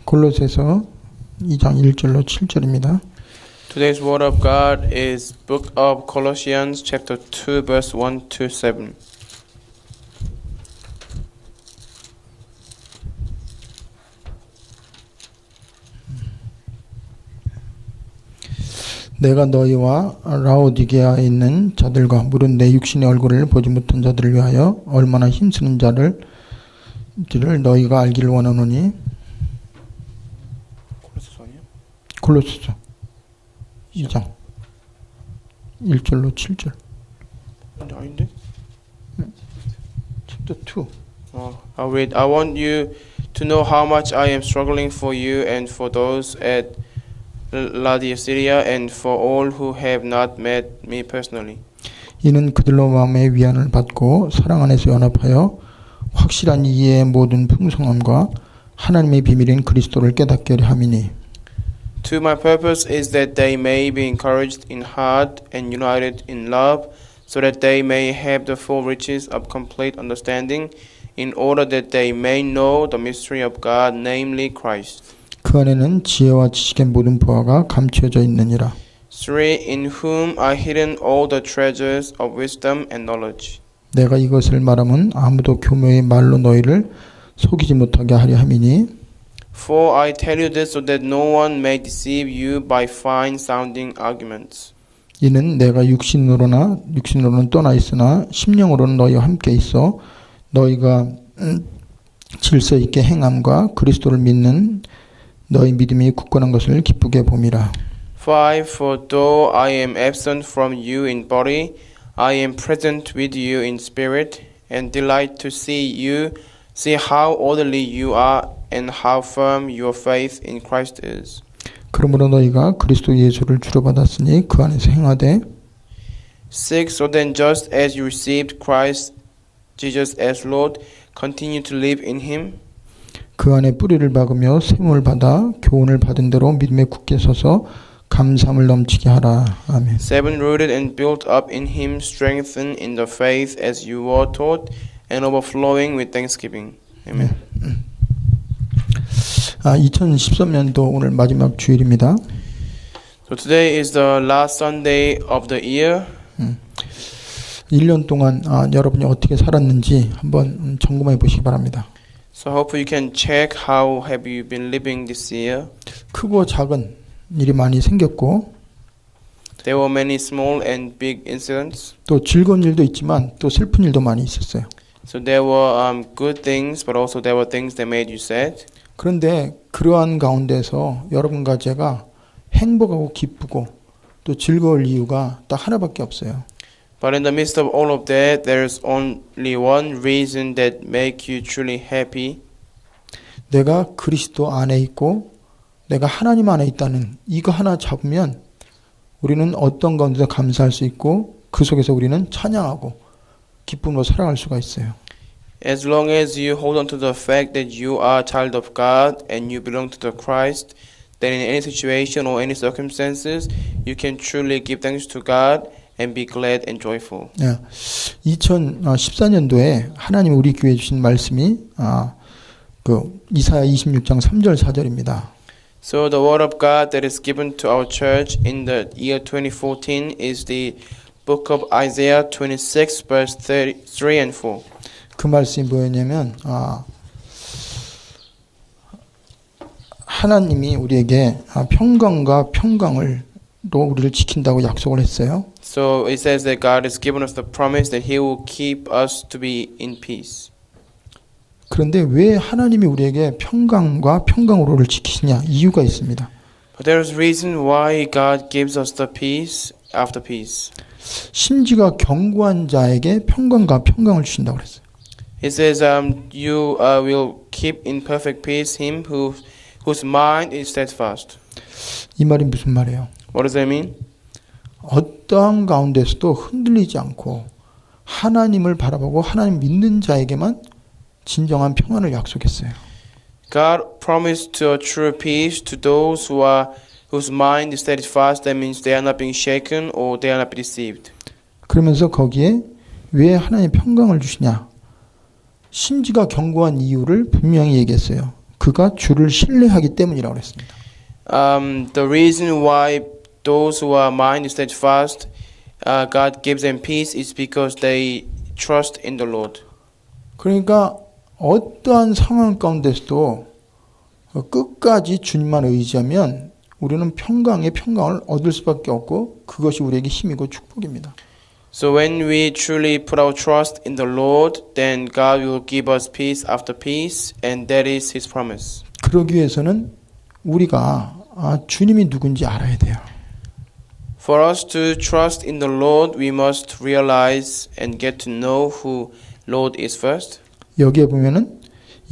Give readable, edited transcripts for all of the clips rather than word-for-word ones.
골로새서 2장 1절로 7절입니다. Today's word of God is Book of Colossians chapter 2 verse 1 to 7. 내가 너희와 라오디게아에 있는 자들과 무릇 내 육신의 얼굴을 보지 못한 자들을 위하여 얼마나 힘쓰는 자를 너희가 알기를 원하노니. 골로새서 2장 1절로 7절. 아닌데? 챕터 2. I'll read. I want you to know how much I am struggling for you and for those at Laodicea and for all who have not met me personally. 이는 그들로 마음의 위안을 받고 사랑 안에서 연합하여 확실한 이해의 모든 풍성함과 하나님의 비밀인 그리스도를 깨닫게 하려 함이니. To my purpose is that they may be encouraged in heart and united in love, so that they may have the full riches of complete understanding, in order that they may know the mystery of God, namely Christ. 그 안에는 지혜와 지식의 모든 보화가 감추어져 있느니라. In whom are hidden all the treasures of wisdom and knowledge. 내가 이것을 말하면 아무도 교묘의 말로 너희를 속이지 못하게 하려 함이니. For I tell you this so that no one may deceive you by fine-sounding arguments. 이는 내가 육신으로는 떠나 있으나 심령으로는 너희와 함께 있어 너희가 질서 있게 행함과 그리스도를 믿는 너희 믿음이 굳건한 것을 기쁘게 봄이라. 5. For though I am absent from you in body, I am present with you in spirit, and delight to see how orderly you are, and how firm your faith in Christ is. 그러므로 너희가 그리스도 예수를 주로 받았으니 그 안에서 행하되. 6. So then just as you received Christ Jesus as Lord, continue to live in him. 그 안에 뿌리를 박으며 세움을 받아 교훈을 받은 대로 믿음에 굳게 서서 감사함을 넘치게 하라. 아멘. 7. Rooted and built up in him, strengthened in the faith as you were taught, and overflowing with thanksgiving. Amen. 2013년도 오늘 마지막 주일입니다. So today is the last Sunday of the year. 1년 동안 여러분이 어떻게 살았는지 한번 점검해 보시기 바랍니다. So hopefully you can check how have you been living this year. 크고 작은 일이 많이 생겼고 There were many small and big incidents. 또 즐거운 일도 있지만 또 슬픈 일도 많이 있었어요. So there were good things, but also there were things that made you sad. 그런데 그러한 가운데서 여러분과 제가 행복하고 기쁘고 또 즐거울 이유가 딱 하나밖에 없어요. But in the midst of all of that, there is only one reason that make you truly happy. 내가 그리스도 안에 있고 내가 하나님 안에 있다는 이거 하나 잡으면 우리는 어떤 가운데서 감사할 수 있고 그 속에서 우리는 찬양하고 기쁨으로 살아갈 수가 있어요. As long as you hold on to the fact that you are a child of God and you belong to the Christ, then in any situation or any circumstances, you can truly give thanks to God and be glad and joyful. 2014년도에 하나님 우리 교회에 주신 말씀이 이사야 26장 3절 4절입니다. So the word of God that is given to our church in the year 2014 is the book of Isaiah 26 verse 3 and 4. 그 말씀이 뭐였냐면 하나님이 우리에게 평강과 평강으로 우리를 지킨다고 약속을 했어요. So it says that God has given us the promise that He will keep us to be in peace. 그런데 왜 하나님이 우리에게 평강과 평강으로를 지키시냐? 이유가 있습니다. But there is a reason why God gives us the peace after peace. 심지가 견고한 자에게 평강과 평강을 주신다고 그랬어요. It says, you will keep in perfect peace him whose mind is steadfast. 이 말이 무슨 말이에요? What does that mean? 어떠한 가운데서도 흔들리지 않고 하나님을 바라보고 하나님 믿는 자에게만 진정한 평안을 약속했어요. God promised a true peace to those whose mind is steadfast. That means they are not being shaken or they are not deceived. 그러면서 거기에 왜 하나님 평강을 주시냐? 심지가 견고한 이유를 분명히 얘기했어요. 그가 주를 신뢰하기 때문이라고 했습니다. The reason why those who are mind is steadfast, God gives them peace is because they trust in the Lord. 그러니까 어떠한 상황 가운데서도 끝까지 주님만 의지하면 우리는 평강의 평강을 얻을 수밖에 없고 그것이 우리에게 힘이고 축복입니다. So when we truly put our trust in the Lord, then God will give us peace after peace, and that is His promise. 그러기 위해서는 우리가 주님이 누군지 알아야 돼요. For us to trust in the Lord, we must realize and get to know who Lord is first. 여기에 보면은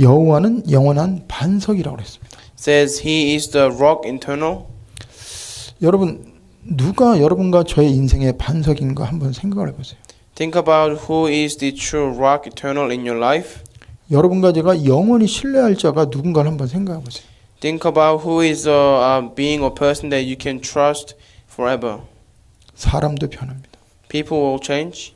여호와는 영원한 반석이라고 그랬습니다. Says He is the rock eternal. 여러분 누가 여러분과 저의 인생의 반석인가 한번 생각을 해보세요. Think about who is the true rock eternal in your life. 여러분과 제가 영원히 신뢰할 자가 누군가를 한번 생각해 보세요. Think about who is a being or person that you can trust forever. 사람도 변합니다. People will change.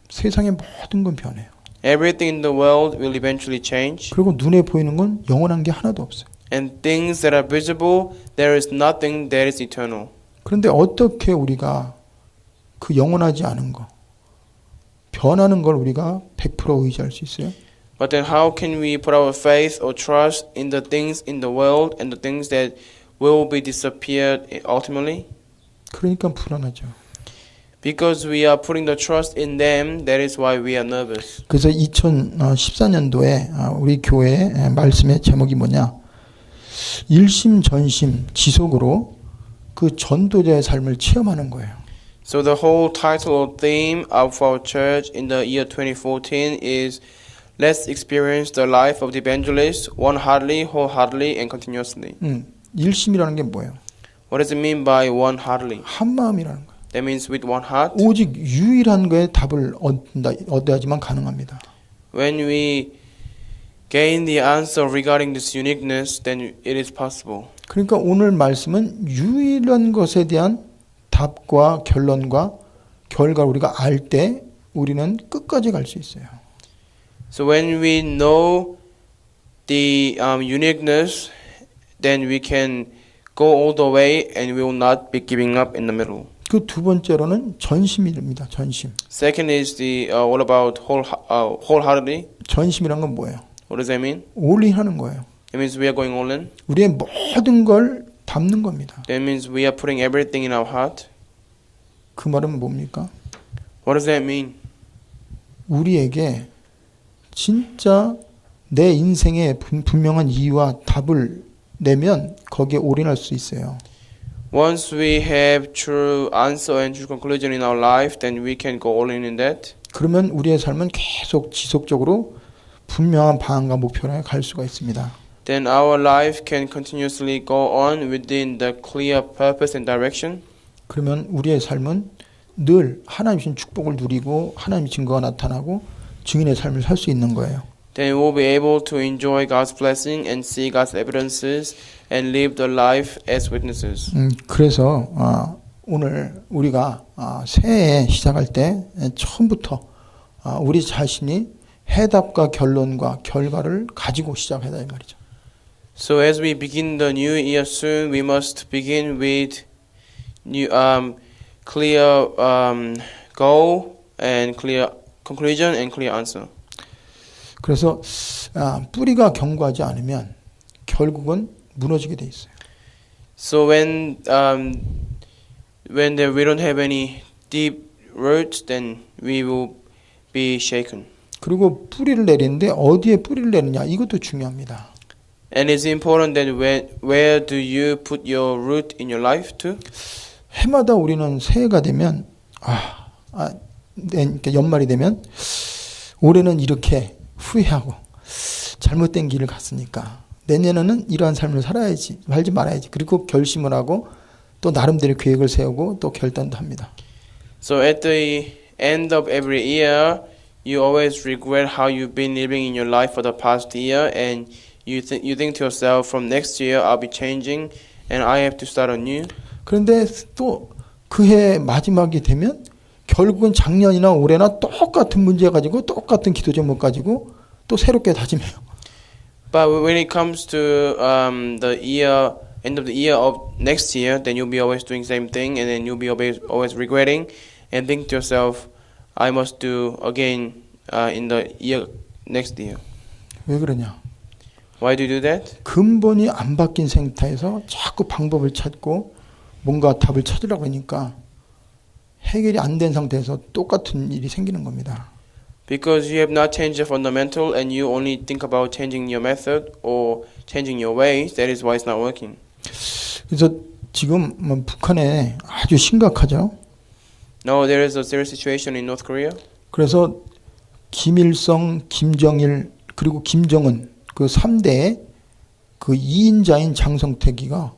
세상의 모든 건 변해요. Everything in the world will eventually change. 그리고 눈에 보이는 건 영원한 게 하나도 없어요. And things that are visible, there is nothing that is eternal. 그런데 어떻게 우리가 그 영원하지 않은 거, 변하는 걸 우리가 100% 의지할 수 있어요? But then how can we put our faith or trust in the things in the world and the things that will be disappeared ultimately? 그러니까 불안하죠. Because we are putting the trust in them, that is why we are nervous. 그래서 2014년도에 우리 교회의 말씀의 제목이 뭐냐? 일심전심 지속으로 그 전도자의 삶을 체험하는 거예요. So the whole title or theme of our church in the year 2014 is Let's experience the life of the evangelist one-heartedly, wholeheartedly, and continuously. 일심이라는 게 뭐예요? What does it mean by one-heartedly? 한 마음이라는 거예요. That means with one heart. 오직 유일한 거에 답을 얻어야지만 가능합니다. When we gain the answer regarding this uniqueness, then it is possible. 그러니까 오늘 말씀은 유일한 것에 대한 답과 결론과 결과를 우리가 알 때 우리는 끝까지 갈 수 있어요. So when we know the uniqueness, then we can go all the way and we will not be giving up in the middle. 그 두 번째로는 전심입니다. 전심. Second is the all about wholeheartedly. 전심이란 건 뭐예요? What does that mean? 올인하는 거예요. It means we are going all in. 우리의 모든 걸 담는 겁니다. That means we are putting everything in our heart. 그 말은 뭡니까? What does that mean? 우리에게 진짜 내 인생의 분명한 이유와 답을 내면 거기에 올인할 수 있어요. Once we have true answer and true conclusion in our life, then we can go all in that. 그러면 우리의 삶은 계속 지속적으로 분명한 방향과 목표를 향해 갈 수가 있습니다. Then our life can continuously go on within the clear purpose and direction. 그러면 우리의 삶은 늘 하나님 주신 축복을 누리고 하나님의 증거가 나타나고 증인의 삶을 살 수 있는 거예요. Then we'll be able to enjoy God's blessing and see God's evidences and live the life as witnesses. 그래서 오늘 우리가 새해 시작할 때 처음부터 우리 자신이 해답과 결론과 결과를 가지고 시작해야 이 말이죠. So as we begin the new year soon, we must begin with new, clear goal and clear conclusion and clear answer. 그래서 뿌리가 견고하지 않으면 결국은 무너지게 돼 있어요. So when we don't have any deep roots, then we will be shaken. 그리고 뿌리를 내리는데 어디에 뿌리를 내느냐 이것도 중요합니다. And it's important that where do you put your root in your life too? 해마다 우리는 새해가 되면 그러니까 연말이 되면 올해는 이렇게 후회하고 잘못된 길을 갔으니까 내년에는 이러한 삶을 살아야지 살지 말아야지 그리고 결심을 하고 또 나름대로 계획을 세우고 또 결단도 합니다. So at the end of every year, you always regret how you've been living in your life for the past year, and you think to yourself, from next year I'll be changing, and I have to start anew. 그런데 또 그 해 마지막이 되면 결국은 작년이나 올해나 똑같은 문제 가지고 똑같은 기도 제목 가지고 또 새롭게 다짐해요. But when it comes to the year, end of the year of next year, then you'll be always doing same thing, and then you'll be always regretting, and think to yourself, I must do again in the year next year. 왜 그러냐? Why do you do that? 근본이 안 바뀐 상태에서 자꾸 방법을 찾고 뭔가 답을 찾으려고 하니까 해결이 안 된 상태에서 똑같은 일이 생기는 겁니다. Because you have not changed your fundamental and you only think about changing your method or changing your ways, that is why it's not working. 그래서 지금 뭐 북한에 아주 심각하죠. Now there is a serious situation in North Korea. 그래서 김일성, 김정일 그리고 김정은 그 3대의 그 2인자인 장성택이가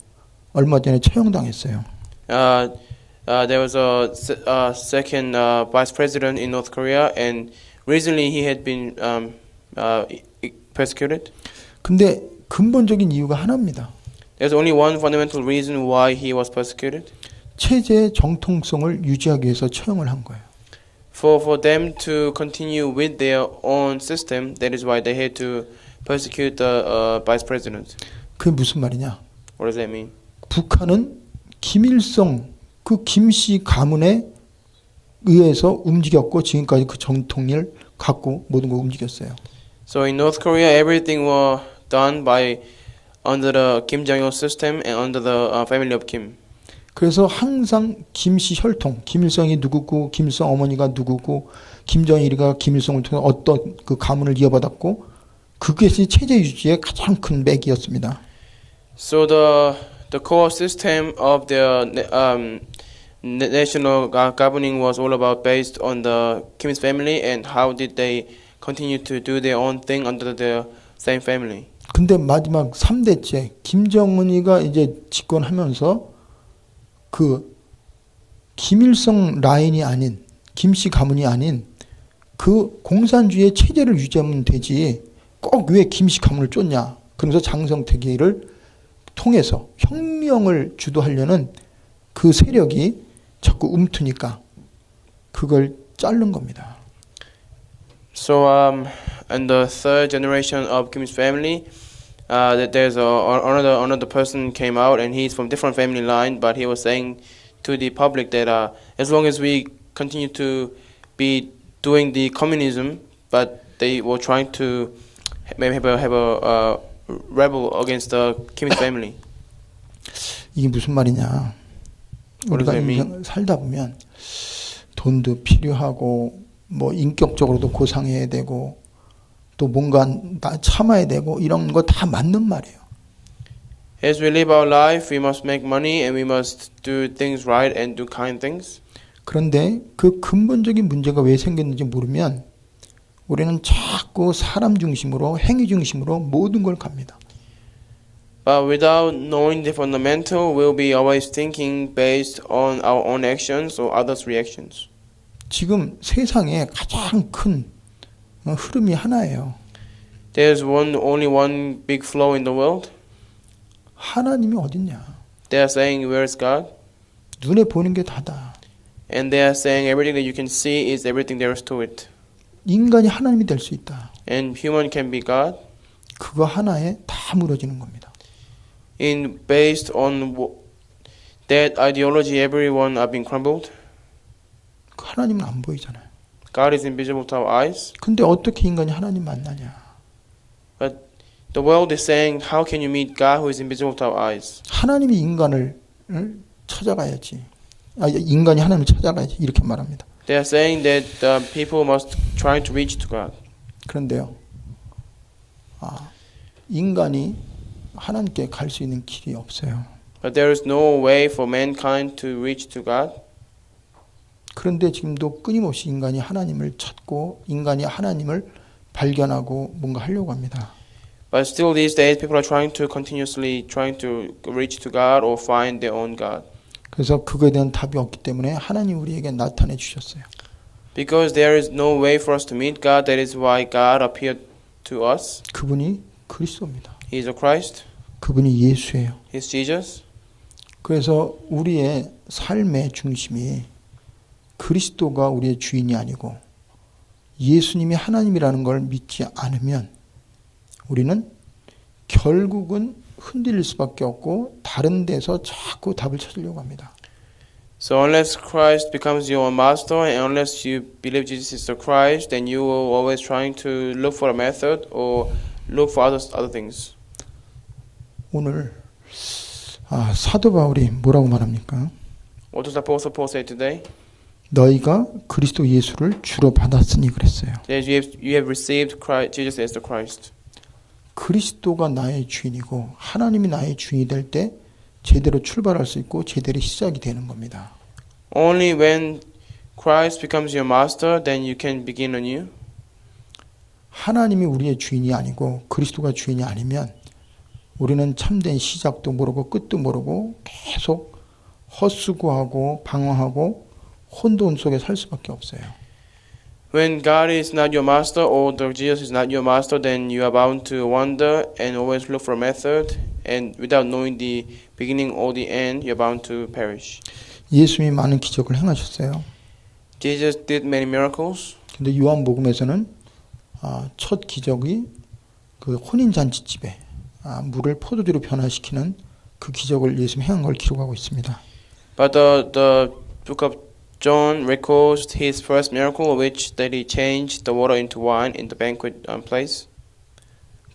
얼마 전에 처형당했어요. There was a second vice president in North Korea, and recently he had been persecuted. 근데 근본적인 이유가 하나입니다. There's only one fundamental reason why he was persecuted. 체제의 정통성을 유지하기 위해서 처형을 한 거예요. For them to continue with their own system, that is why they had to persecute the vice president. 그게 무슨 말이냐? What does that mean? 북한은 김일성 그 김씨 가문에 의해서 움직였고 지금까지 그 정통을 갖고 모든 걸 움직였어요. So in North Korea, everything was done by under the Kim Jong-il system and under the family of Kim. 그래서 항상 김씨 혈통, 김일성이 누구고 김일성 어머니가 누구고 김정일이가 김일성을 통해 어떤 그 가문을 이어받았고 그것이 체제 유지의 가장 큰 맥이었습니다. So the core system of the national governing was all about based on the Kim's family and how did they continue to do their own thing under the same family. 근데 마지막 3대째 김정은이가 이제 집권하면서 그 김일성 라인이 아닌 김씨 가문이 아닌 그 공산주의 체제를 유지하면 되지 꼭 왜 김씨 가문을 쫓냐. 그러면서 장성택이를 통해서 혁명을 주도하려는 그 세력이 자꾸 움트니까 그걸 자른 겁니다. So in the third generation of Kim's family, that there's another person came out and he's from different family line, but he was saying to the public that as long as we continue to be doing the communism, but they were trying to maybe have a rebel against the Kim's family. 이게 무슨 말이냐? What does 우리가 that mean? 인생 살다 보면 돈도 필요하고 뭐 인격적으로도 고상해야 되고 또 뭔가 참아야 되고 이런 거 다 맞는 말이에요. As we live our life, we must make money and we must do things right and do kind things. 그런데 그 근본적인 문제가 왜 생겼는지 모르면 우리는 자꾸 사람 중심으로 행위 중심으로 모든 걸 갑니다. But without knowing the fundamental, we'll be always thinking based on our own actions or others' reactions. 지금 세상에 가장 큰 흐름이 하나예요. There's only one big flow in the world. 하나님이 어딨냐? They are saying, where is God? 눈에 보이는 게 다다. And they are saying everything that you can see is everything there is to it. 인간이 하나님이 될 수 있다. And human can be God. 그거 하나에 다 무너지는 겁니다. Based on that ideology, everyone are being crumbled. 하나님은 안 보이잖아요. God is invisible to our eyes. 근데 어떻게 인간이 하나님 만나냐? But the world is saying, how can you meet God who is invisible to our eyes? 하나님이 인간을 찾아가야지. 인간이 하나님을 찾아가야지. 이렇게 말합니다. They are saying that people must try to reach to God. 그런데요. 인간이 하나님께 갈 수 있는 길이 없어요. But there is no way for mankind to reach to God. 그런데 지금도 끊임없이 인간이 하나님을 찾고 인간이 하나님을 발견하고 뭔가 하려고 합니다. But still these days people are continuously trying to reach to God or find their own God. 그래서 그거에 대한 답이 없기 때문에 하나님 우리에게 나타내 주셨어요. Because there is no way for us to meet God, that is why God appeared to us. 그분이 그리스도입니다. He is a Christ. 그분이 예수예요. He is Jesus. 그래서 우리의 삶의 중심이 그리스도가 우리의 주인이 아니고 예수님이 하나님이라는 걸 믿지 않으면 우리는 결국은 흔들릴 수밖에 없고 다른 데서 자꾸 답을 찾으려고 합니다. So unless Christ becomes your master and unless you believe Jesus is the Christ, then you will always trying to look for a method or look for other things. 오늘 사도 바울이 뭐라고 말합니까? What does the Apostle Paul say today? 너희가 그리스도 예수를 주로 받았으니 그랬어요. That you have received Christ, Jesus as the Christ. 그리스도가 나의 주인이고 하나님이 나의 주인이 될 때 제대로 출발할 수 있고 제대로 시작이 되는 겁니다. Only when Christ becomes your master, then you can begin anew. 하나님이 우리의 주인이 아니고 그리스도가 주인이 아니면 우리는 참된 시작도 모르고 끝도 모르고 계속 헛수고하고 방황하고 혼돈 속에 살 수밖에 없어요. When God is not your master or the Jesus is not your master, then you are bound to wander and always look for a method, and without knowing the beginning or the end, you're bound to perish. 예수님이 많은 기적을 행하셨어요. Jesus did many miracles. 근데 요한복음에서는 첫 기적이 그 혼인 잔치집에 물을 포도주로 변화시키는 그 기적을 예수님이 행한 걸 기록하고 있습니다. But the book of John records his first miracle, which that he changed the water into wine in the banquet place.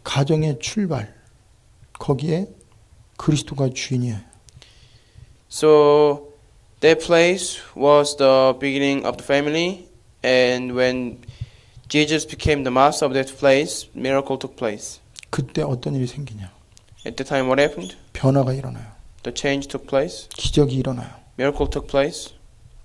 가정의 출발, 거기에 그리스도가 주인이에요. So that place was the beginning of the family, and when Jesus became the master of that place, miracle took place. 그때 어떤 일이 생기냐? At the time, what happened? 변화가 일어나요. The change took place. 기적이 일어나요. Miracle took place.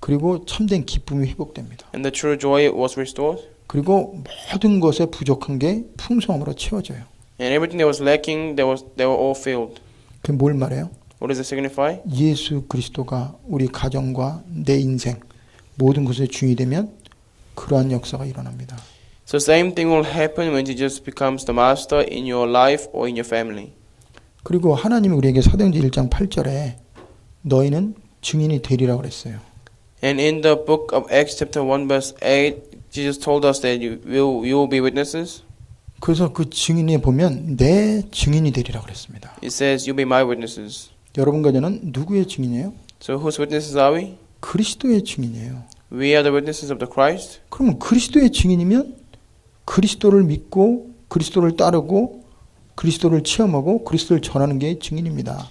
그리고 참된 기쁨이 회복됩니다. And the true joy was restored. 그리고 모든 것에 부족한 게 풍성함으로 채워져요. And everything that was lacking, they were all filled. 그게 뭘 말해요? What does it signify? 예수 그리스도가 우리 가정과 내 인생 모든 것의 주인이 되면 그러한 역사가 일어납니다. So same thing will happen when Jesus becomes the master in your life or in your family. 그리고 하나님이 우리에게 사도행전 1장 8절에 너희는 증인이 되리라고 그랬어요. And in the book of Acts chapter 1 verse 8, Jesus told us that you will be witnesses. 그래서 그 증인에 보면 내 증인이 되리라고 그랬습니다. It says you'll be my witnesses. 여러분과 저는 누구의 증인이에요? So whose witnesses are we? 그리스도의 증인이에요. We are the witnesses of the Christ. 그러면 그리스도의 증인이면 그리스도를 믿고 그리스도를 따르고 그리스도를 체험하고 그리스도를 전하는 게 증인입니다.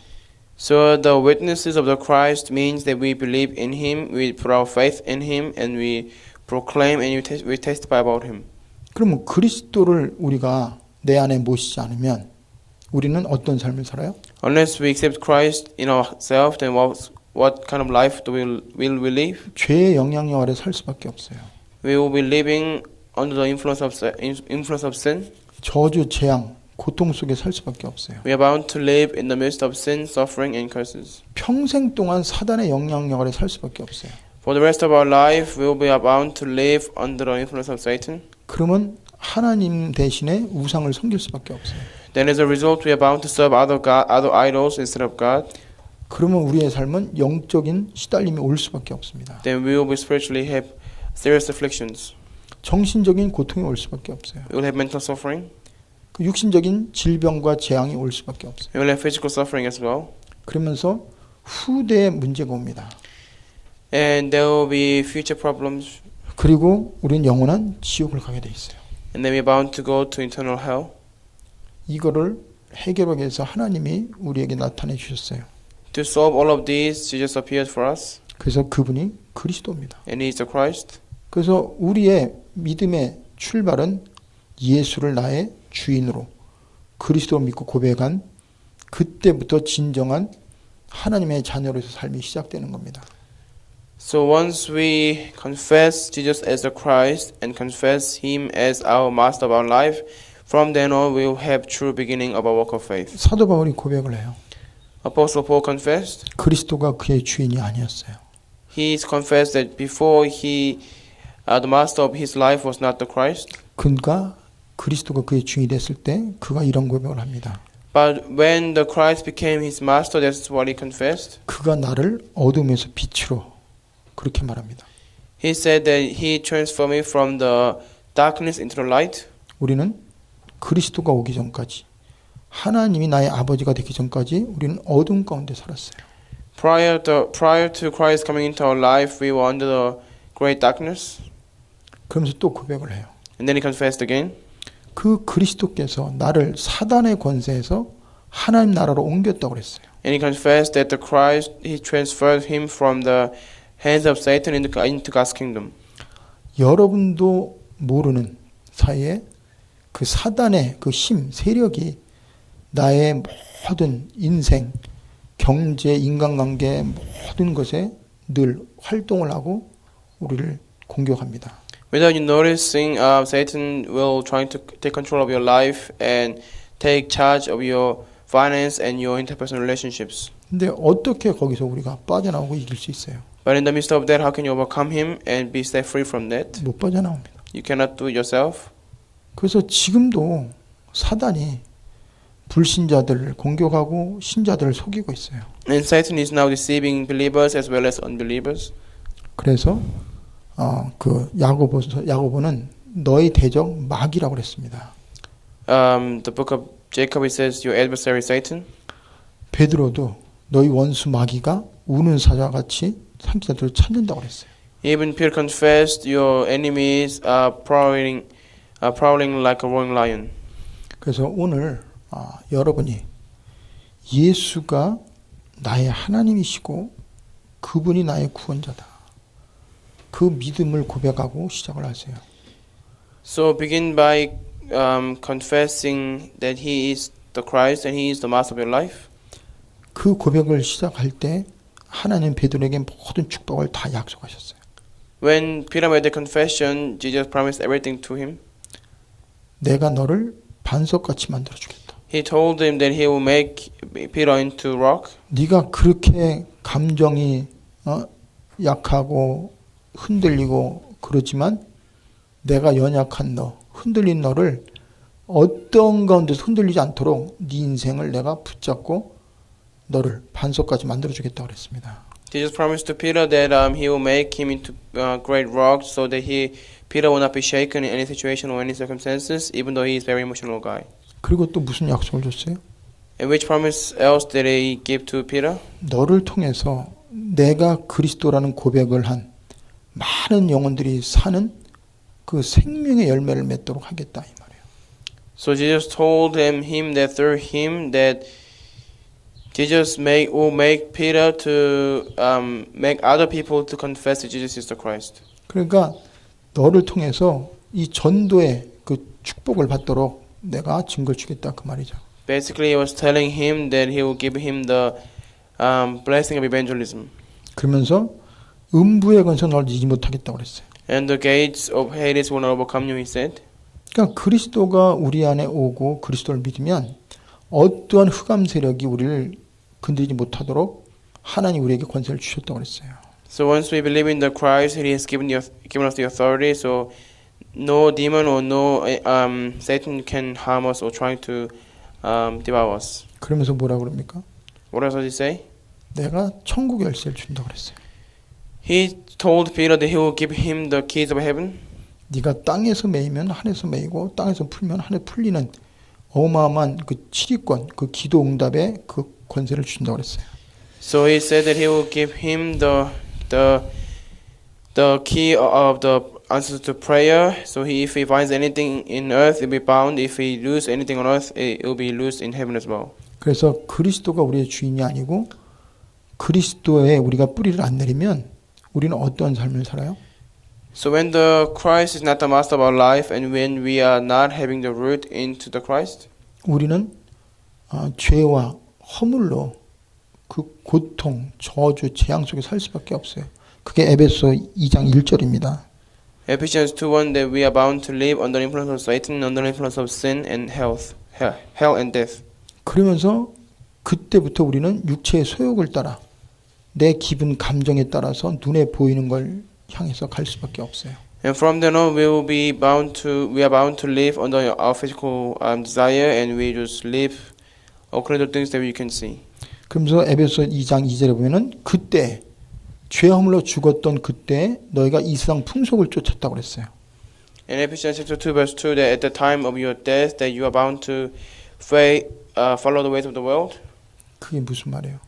So the witnesses of the Christ means that we believe in Him, we put our faith in Him, and we proclaim and we testify about Him. 그러면 그리스도를 우리가 내 안에 모시지 않으면 우리는 어떤 삶을 살아요? Unless we accept Christ in ourselves, then what kind of life will we live? 죄의 영향력 아래 살 수밖에 없어요. We will be living under the influence of sin. 저주, 재앙, 고통 속에 살 수밖에 없어요. We are bound to live in the midst of sin, suffering, and curses. 평생 동안 사단의 영향력 아래 살 수밖에 없어요. For the rest of our life, we will be bound to live under the influence of Satan. 그러면 하나님 대신에 우상을 섬길 수밖에 없어요. Then as a result, we are bound to serve other idols instead of God. 그러면 우리의 삶은 영적인 시달림이 올 수밖에 없습니다. Then we will be spiritually have serious afflictions. 정신적인 고통이 올 수밖에 없어요. We will have mental suffering. 그 육신적인 질병과 재앙이 올 수밖에 없어요. We will have physical suffering as well. 그러면서 후대에 문제가 옵니다. And there will be future problems. 그리고 우리는 영원한 지옥을 가게 돼 있어요. And then we are bound to go to eternal hell. 이거를 해결하기 위해서 하나님이 우리에게 나타내 주셨어요. To solve all of these, Jesus appeared for us. 그래서 그분이 그리스도입니다. And He is the Christ. 그래서 우리의 믿음의 출발은 예수를 나의 주인으로 그리스도를 믿고 고백한 그때부터 진정한 하나님의 자녀로서 삶이 시작되는 겁니다. So once we confess Jesus as the Christ and confess Him as our master of our life, from then on we will have true beginning of our walk of faith. 사도 바울이 고백을 해요. Apostle Paul confessed. 그리스도가 그의 주인이 아니었어요. He confessed that before the master of his life was not the Christ. 그가 그리스도가 그의 주인이 됐을 때 그가 이런 고백을 합니다. But when the Christ became his master, that's what he confessed. 그가 나를 어둠에서 빛으로 그렇게 말합니다. He said that he transformed me from the darkness into the light. 우리는 그리스도가 오기 전까지 하나님이 나의 아버지가 되기 전까지 우리는 어둠 가운데 살았어요. Prior to Christ coming into our life, we were under the great darkness. 그러면서 또 고백을 해요. And then he confessed again. 그 그리스도께서 나를 사단의 권세에서 하나님 나라로 옮겼다고 그랬어요. And he confessed that the Christ, he transferred him from the hands of Satan into God's kingdom. 여러분도 모르는 사이에 그 사단의 그 힘, 세력이 나의 모든 인생, 경제, 인간관계 모든 것에 늘 활동을 하고 우리를 공격합니다. Without you noticing, Satan will try to take control of your life and take charge of your finance and your interpersonal relationships. 근데 어떻게 거기서 우리가 빠져나오고 이길 수 있어요? But in the midst of that, how can you overcome him and be set free from that? 못 빠져나옵니다. You cannot do it yourself. 그래서 지금도 사단이 불신자들을 공격하고 신자들을 속이고 있어요. And Satan is now deceiving believers as well as unbelievers. 그래서 그 야고보는 너희 대적 마귀라고 그랬습니다. The book of Jacob, it says, your adversary Satan. 베드로도 너희 원수 마귀가 우는 사자와 같이 상기자들을 찾는다고 그랬어요. Even Peter confessed, your enemies are prowling like a roaring lion. 그래서 오늘 여러분이 예수가 나의 하나님이시고 그분이 나의 구원자다. 그 믿음을 고백하고 시작을 하세요. So begin by confessing that He is the Christ and He is the Master of your life. 그 고백을 시작할 때 하나님 베드로에게 모든 축복을 다 약속하셨어요. When Peter made the confession, Jesus promised everything to him. 내가 너를 반석같이 만들어주겠다. He told him that He will make Peter into rock. 네가 그렇게 감정이 약하고 흔들리고 그러지만 내가 연약한 너, 흔들린 너를 어떤 가운데서 흔들리지 않도록 네 인생을 내가 붙잡고 너를 반석까지 만들어주겠다고 그랬습니다. Jesus promised to Peter that He will make him into great rock, so that Peter will not be shaken in any situation or any circumstances, even though he is a very emotional guy. 그리고 또 무슨 약속을 줬어요? And which promise else did He give to Peter? 너를 통해서 내가 그리스도라는 고백을 한 많은 영혼들이 사는 그 생명의 열매를 맺도록 하겠다 이 말이에요. So Jesus told him that through him that Jesus will make Peter to make other people to confess that Jesus is the Christ. 그러니까 너를 통해서 이 전도의 그 축복을 받도록 내가 증거를 주겠다 그 말이죠. Basically, he was telling him that he will give him the blessing of evangelism. 그러면서 음부의 권세 널 이기지 못하겠다고 그랬어요. And the gates of Hades will not overcome you, he said. 그러니까 그리스도가 우리 안에 오고 그리스도를 믿으면 어떠한 흑암 세력이 우리를 건드리지 못하도록 하나님 우리에게 권세를 주셨다고 그랬어요. So once we believe in the Christ, He has given us the authority. So no demon or no Satan can harm us or try to devour us. 그러면서 뭐라고 그럽니까? What else does He say? 내가 천국 열쇠를 준다고 그랬어요. He told Peter that He will give him the keys of heaven. 네가 땅에서 매이면 하늘에서 매이고 땅에서 풀면 하늘에 풀리는 어마어마한 그 치리권, 그 기도 응답의 그 권세를 준다고 그랬어요. So He said that He will give him the key of the answers to prayer. So if he finds anything in earth, it will be bound. If he loses anything on earth, it will be loosed in heaven as well. 그래서 그리스도가 우리의 주인이 아니고 그리스도에 우리가 뿌리를 안 내리면 우리는 어떠한 삶을 살아요? So when the Christ is not the master of our life, and when we are not having the root into the Christ, 우리는 죄와 허물로 그 고통, 저주, 재앙 속에 살 수밖에 없어요. 그게 에베소 2장 1절입니다. Ephesians 2:1 that we are bound to live under the influence of Satan, under the influence of sin and hell and death. 그러면서 그때부터 우리는 육체의 소욕을 따라 내 기분, 감정에 따라서 눈에 보이는 걸 향해서 갈 수밖에 없어요. And from then on, we are bound to live under our physical desire, and we just live according to things that we can see. 그러면서 에베소 2장 2절에 보면은 그때 죄 허물로 죽었던 그때 너희가 이 세상 풍속을 쫓았다고 그랬어요. In Ephesians chapter 2 verse 2 that at the time of your death that you are bound to follow the ways of the world. 그게 무슨 말이에요?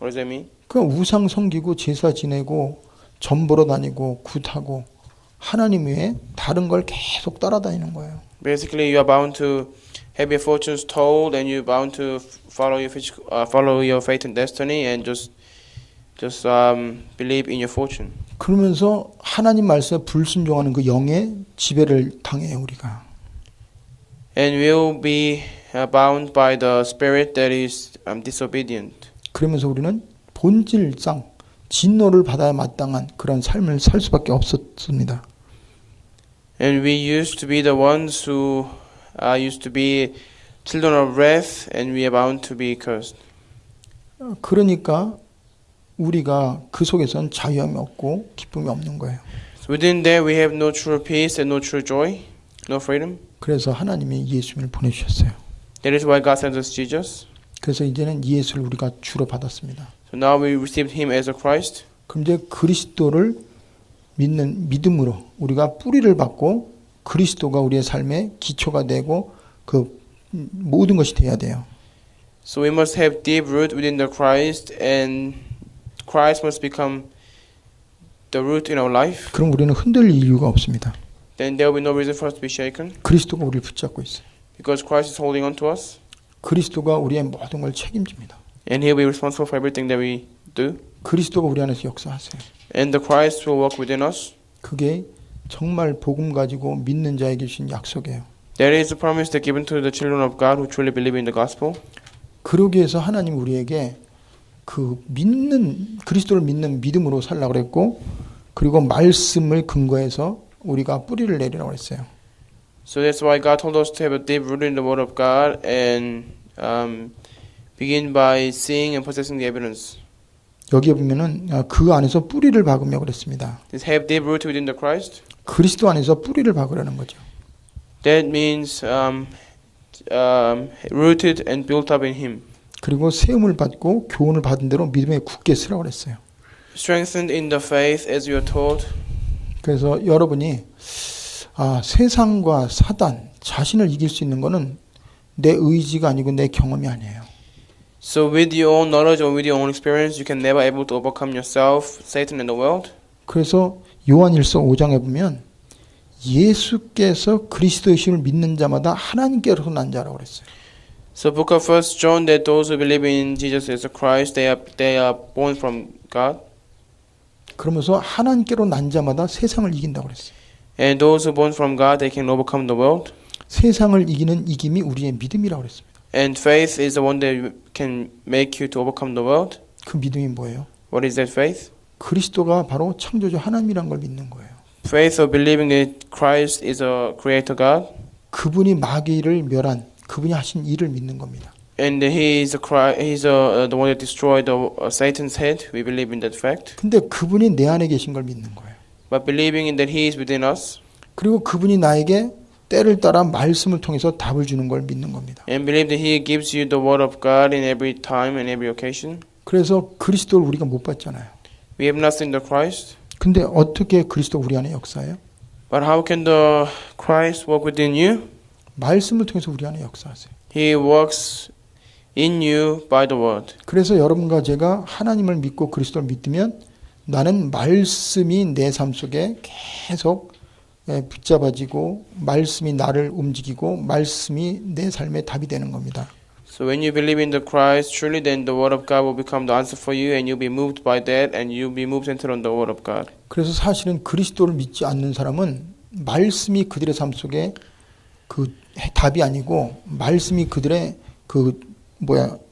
What does that mean? 그 우상 섬기고 제사 지내고 점 보러 다니고 굿하고 하나님 외에 다른 걸 계속 따라다니는 거예요. Basically, you are bound to have your fortunes told, and you're bound to follow your fate and destiny, and just believe in your fortune. 그러면서 하나님 말씀에 불순종하는 그 영의 지배를 당해요, 우리가. And will be bound by the spirit that is disobedient. 그러면서 우리는 본질상 진노를 받아야 마땅한 그런 삶을 살 수밖에 없었습니다. And we used to be the ones who used to be children of wrath, and we are bound to be cursed. 그러니까 우리가 그 속에서는 자유함이 없고 기쁨이 없는 거예요. So within there, we have no true peace and no true joy, no freedom. 그래서 하나님이 예수님을 보내주셨어요. That is why God sent us Jesus. 그래서 이제는 예수를 우리가 주로 받았습니다. So now we received Him as a Christ. 그럼 이제 그리스도를 믿는 믿음으로 우리가 뿌리를 받고 그리스도가 우리의 삶의 기초가 되고 그 모든 것이 돼야 돼요. So we must have deep root within the Christ, and Christ must become the root in our life. 그럼 우리는 흔들릴 이유가 없습니다. Then there will be no reason for us to be shaken, 그리스도가 우리를 붙잡고 있어요. because Christ is holding on to us, 그리스도가 우리의 모든 걸 책임집니다. and He'll be responsible for everything that we do. 그리스도가 우리 안에서 역사하세요. And the Christ will work within us. 그게 정말 복음 가지고 믿는 자에게 주신 약속이에요. That is the promise that given to the children of God who truly believe in the gospel. 그러기 위해서 하나님 우리에게 그 믿는 그리스도를 믿는 믿음으로 살라고 그랬고, 그리고 말씀을 근거해서 우리가 뿌리를 내리라고 했어요. So that's why God told us to have a deep root in the Word of God, and begin by seeing and possessing the evidence. 여기에 보면은 그 안에서 뿌리를 박으며 그랬습니다. This have deep root within the Christ. 그리스도 안에서 뿌리를 박으라는 거죠. That means rooted and built up in Him. 그리고 세움을 받고 교훈을 받은 대로 믿음에 굳게 서라고 그랬어요. Strengthened in the faith as you are taught. 그래서 여러분이 세상과 사단, 자신을 이길 수 있는 거는 내 의지가 아니고 내 경험이 아니에요. So with your own knowledge or with your own experience, you can never able to overcome yourself, Satan, and the world. 그래서 요한일서 5장에 보면 예수께서 그리스도이심을 믿는 자마다 하나님께로서 난 자라고 그랬어요. So book of 1 John, that those who believe in Jesus as a Christ, they are born from God. 그러면서 하나님께로 난 자마다 세상을 이긴다고 그랬어요. And those who are born from God, they can overcome the world. 세상을 이기는 이김이 우리의 믿음이라고 그랬습니다. And faith is the one that can make you to overcome the world. 그 믿음이 뭐예요? What is that faith? 그리스도가 바로 창조주 하나님이란 걸 믿는 거예요. Faith of believing that Christ is a creator God. 그분이 마귀를 멸한 그분이 하신 일을 믿는 겁니다. And he is the one that destroyed Satan's head. We believe in that fact. 근데 그분이 내 안에 계신 걸 믿는 거예요. But believing in that he is within us. 그리고 그분이 나에게 때를 따라 말씀을 통해서 답을 주는 걸 믿는 겁니다. And believe that he gives you the word of God in every time and every occasion. 그래서 그리스도를 우리가 못 봤잖아요. We have not seen the Christ. 근데 어떻게 그리스도 우리 안에 역사해요? But how can the Christ work within you? 말씀을 통해서 우리 안에 역사하세요. He works in you by the word. 그래서 여러분과 제가 하나님을 믿고 그리스도를 믿으면 나는 말씀이 내 삶 속에 계속 붙잡아지고 말씀이 나를 움직이고 말씀이 내 삶의 답이 되는 겁니다. So when you believe in the Christ, truly then the word of God will become the answer for you, and you'll be moved by that, and you'll be moved centered on the word of God. 그래서 사실은 그리스도를 믿지 않는 사람은 말씀이 그들의 삶 속에 그 답이 아니고 말씀이 그들의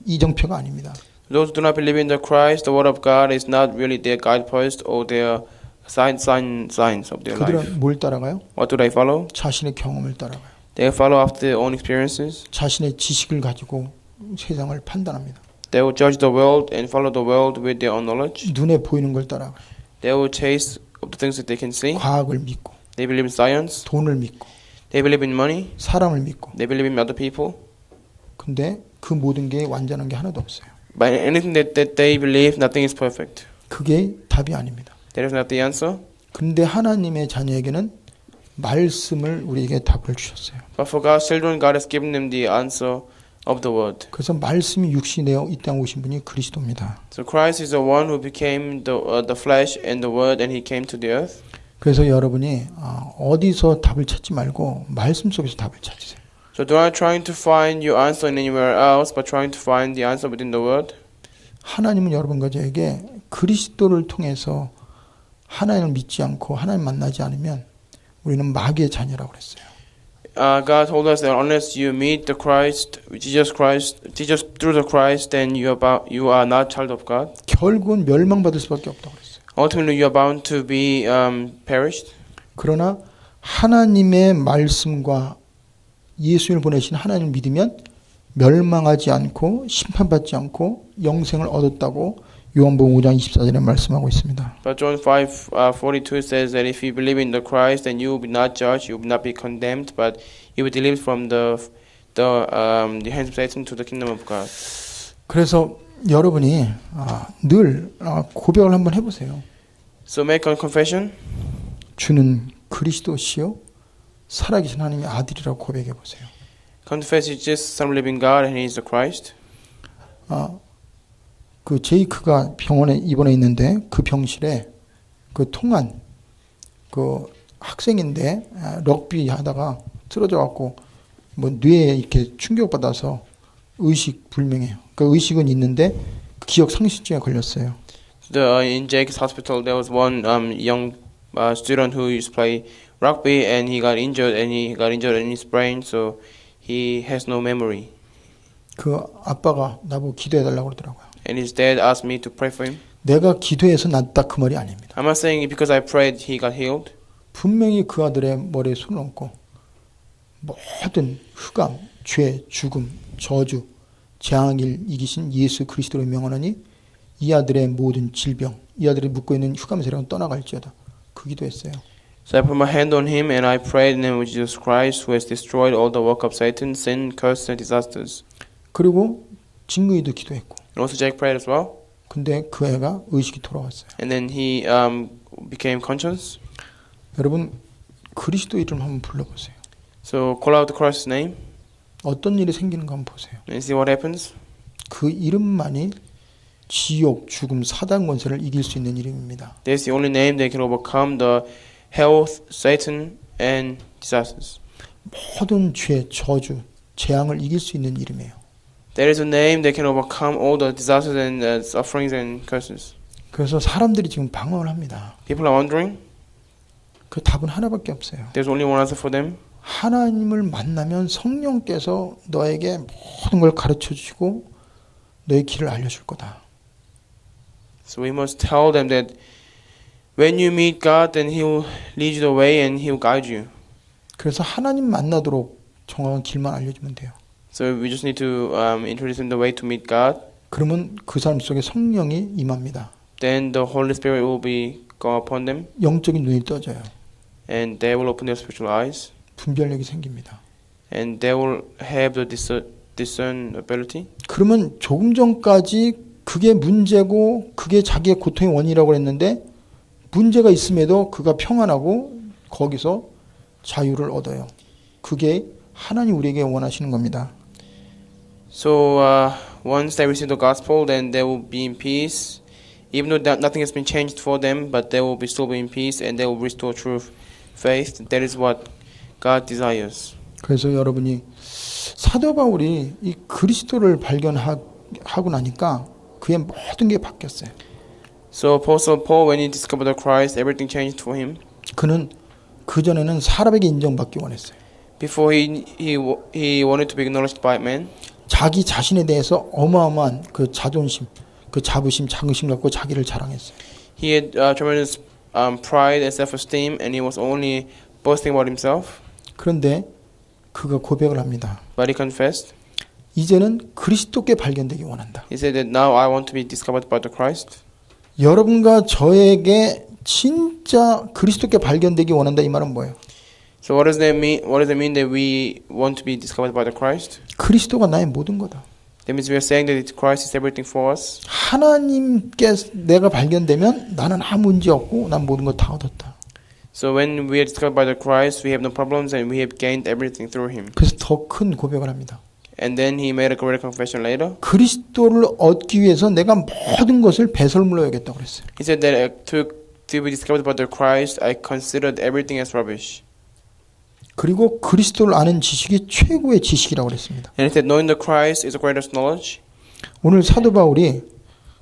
이정표가 아닙니다. Those who do not believe in the Christ, the word of God is not really their guidepost or their signs of their life. 그들은 뭘 따라가요? What do they follow? 자신의 경험을 따라가요. They follow after their own experiences. 자신의 지식을 가지고 세상을 판단합니다. They will judge the world and follow the world with their own knowledge. 눈에 보이는 걸 따라가요. They will chase the things that they can see. 과학을 믿고, They believe in science. 돈을 믿고, They believe in money. 사람을 믿고. They believe in other people. 근데 그 모든 게 완전한 게 하나도 없어요. But anything that they believe, nothing is perfect. 그게 답이 아닙니다. That is not the answer. 근데 하나님의 자녀에게는 말씀을 우리에게 답을 주셨어요. But for God's children, God has given them the answer of the word. 그래서 말씀이 육신이 되어 이 땅에 오신 분이 그리스도입니다. So Christ is the one who became the flesh and the word, and he came to the earth. 그래서 여러분이 어디서 답을 찾지 말고 말씀 속에서 답을 찾으세요. So do not trying to find your answer anywhere else, but trying to find the answer within the word. 하나님은 여러분과 저에게 그리스도를 통해서 하나님을 믿지 않고 하나님 만나지 않으면 우리는 마귀의 자녀라고 그랬어요. God told us that unless you meet the Christ, Jesus through the Christ, then you are not child of God. 결국은 멸망받을 수밖에 없다고 그랬어요. Ultimately, you are bound to be perished. 그러나 하나님의 말씀과 예수를 보내신 하나님을 믿으면 멸망하지 않고 심판받지 않고 영생을 얻었다고 요한복음 5장 24절에 말씀하고 있습니다. But John 5:42 says that if you believe in the Christ, then you will be not judged, you will not be condemned, but you will be delivered from the hands of Satan to the kingdom of God. 그래서 여러분이 늘 고백을 한번 해보세요. So make a confession. 주는 그리스도시요 살아계신 하나님의 아들이라고 고백해 보세요. Confess He's just Son of living God and He is the Christ. 그 제이크가 병원에 입원해 있는데 그 병실에 그 통한 그 학생인데 럭비 하다가 쓰러져 갖고 뭐 뇌에 이렇게 충격 받아서 의식 불명해요. 그 의식은 있는데 기억 상실증에 걸렸어요. In Jake's hospital, there was one young student who used to play rugby, and he got injured in his brain, so he has no memory. 그 아빠가 나보고 기도해 달라고 그러더라고요. And his dad asked me to pray for him. 내가 기도해서 낫다 그 말이 아닙니다. I'm not saying because I prayed he got healed. 분명히 그 아들의 머리에 손을 얹고 모든 흑암, 죄, 죽음, 저주, 재앙을 이기신 예수 그리스도를 명하노니 이 아들의 모든 질병, 이 아들이 묻고 있는 흑암 세력은 떠나갈지어다. 그 기도했어요. So I put my hand on him and I prayed in the name of Jesus Christ, who has destroyed all the work of Satan, sin, curse, and disasters. 그리고 진구이도 기도했고. And also Jake prayed as well. 근데 그 애가 의식이 돌아왔어요. And then he became conscious. 여러분 그리스도 이름 한번 불러보세요. So call out the Christ's name. 어떤 일이 생기는가 한번 보세요. And see what happens. 그 이름만이 지옥, 죽음, 사단 권세를 이길 수 있는 이름입니다. That's the only name that can overcome the hell, Satan, and disasters. 모든 죄, 저주, 재앙을 이길 수 있는 이름이에요. There is a name that can overcome all the disasters and sufferings and curses. 그래서 사람들이 지금 방황을 합니다. People are wondering. 그 답은 하나밖에 없어요. There's only one answer for them. 하나님을 만나면 성령께서 너에게 모든 걸 가르쳐 주시고 너의 길을 알려줄 거다. So we must tell them that when you meet God, then He will lead you the way and He will guide you. 그래서 하나님 만나도록 정확한 길만 알려주면 돼요. So we just need to introduce them the way to meet God. 그러면 그 사람 속에 성령이 임합니다. Then the Holy Spirit will be go upon them, 영적인 눈이 떠져요. and they will open their spiritual eyes, 분별력이 생깁니다. and they will have the discern ability. 그러면 조금 전까지 그게 문제고 그게 자기의 고통의 원인이라고 했는데 문제가 있음에도 그가 평안하고 거기서 자유를 얻어요. 그게 하나님 우리에게 원하시는 겁니다. So once they receive the gospel, then they will be in peace. Even though nothing has been changed for them, but they will still be in peace, and they will restore true faith. That is what God desires. 그래서 여러분이 사도 바울이 이 그리스도를 발견하고 나니까 그의 모든 게 바뀌었어요. So Apostle Paul, when he discovered the Christ, everything changed for him. 그는 그 전에는 사람에게 인정받기 원했어요. Before he wanted to be acknowledged by men. 자기 자신에 대해서 어마어마한 그 자존심, 그 자부심, 자긍심 갖고 자기를 자랑했어요. He had tremendous pride and self-esteem, and he was only boasting about himself. 그런데 그가 고백을 합니다. But he confessed. 이제는 그리스도께 발견되기 원한다. He said that now I want to be discovered by the Christ. 여러분과 저에게 진짜 그리스도께 발견되기 원한다 이 말은 뭐예요? So what does that mean? What does it mean that we want to be discovered by the Christ? 그리스도가 나의 모든 거다. That means we are saying that Christ is everything for us. 하나님께 내가 발견되면 나는 아무 문제 없고 난 모든 걸 다 얻었다. So when we are discovered by the Christ, we have no problems and we have gained everything through Him. 그래서 더 큰 고백을 합니다. And then he made a great confession later. 그리스도를 얻기 위해서 내가 모든 것을 배설물로 여겼다고 그랬어요. He said that to be discovered about the Christ, I considered everything as rubbish. 그리고 그리스도를 아는 지식이 최고의 지식이라고 그랬습니다. And he said, knowing the Christ is the greatest knowledge. 오늘 사도 바울이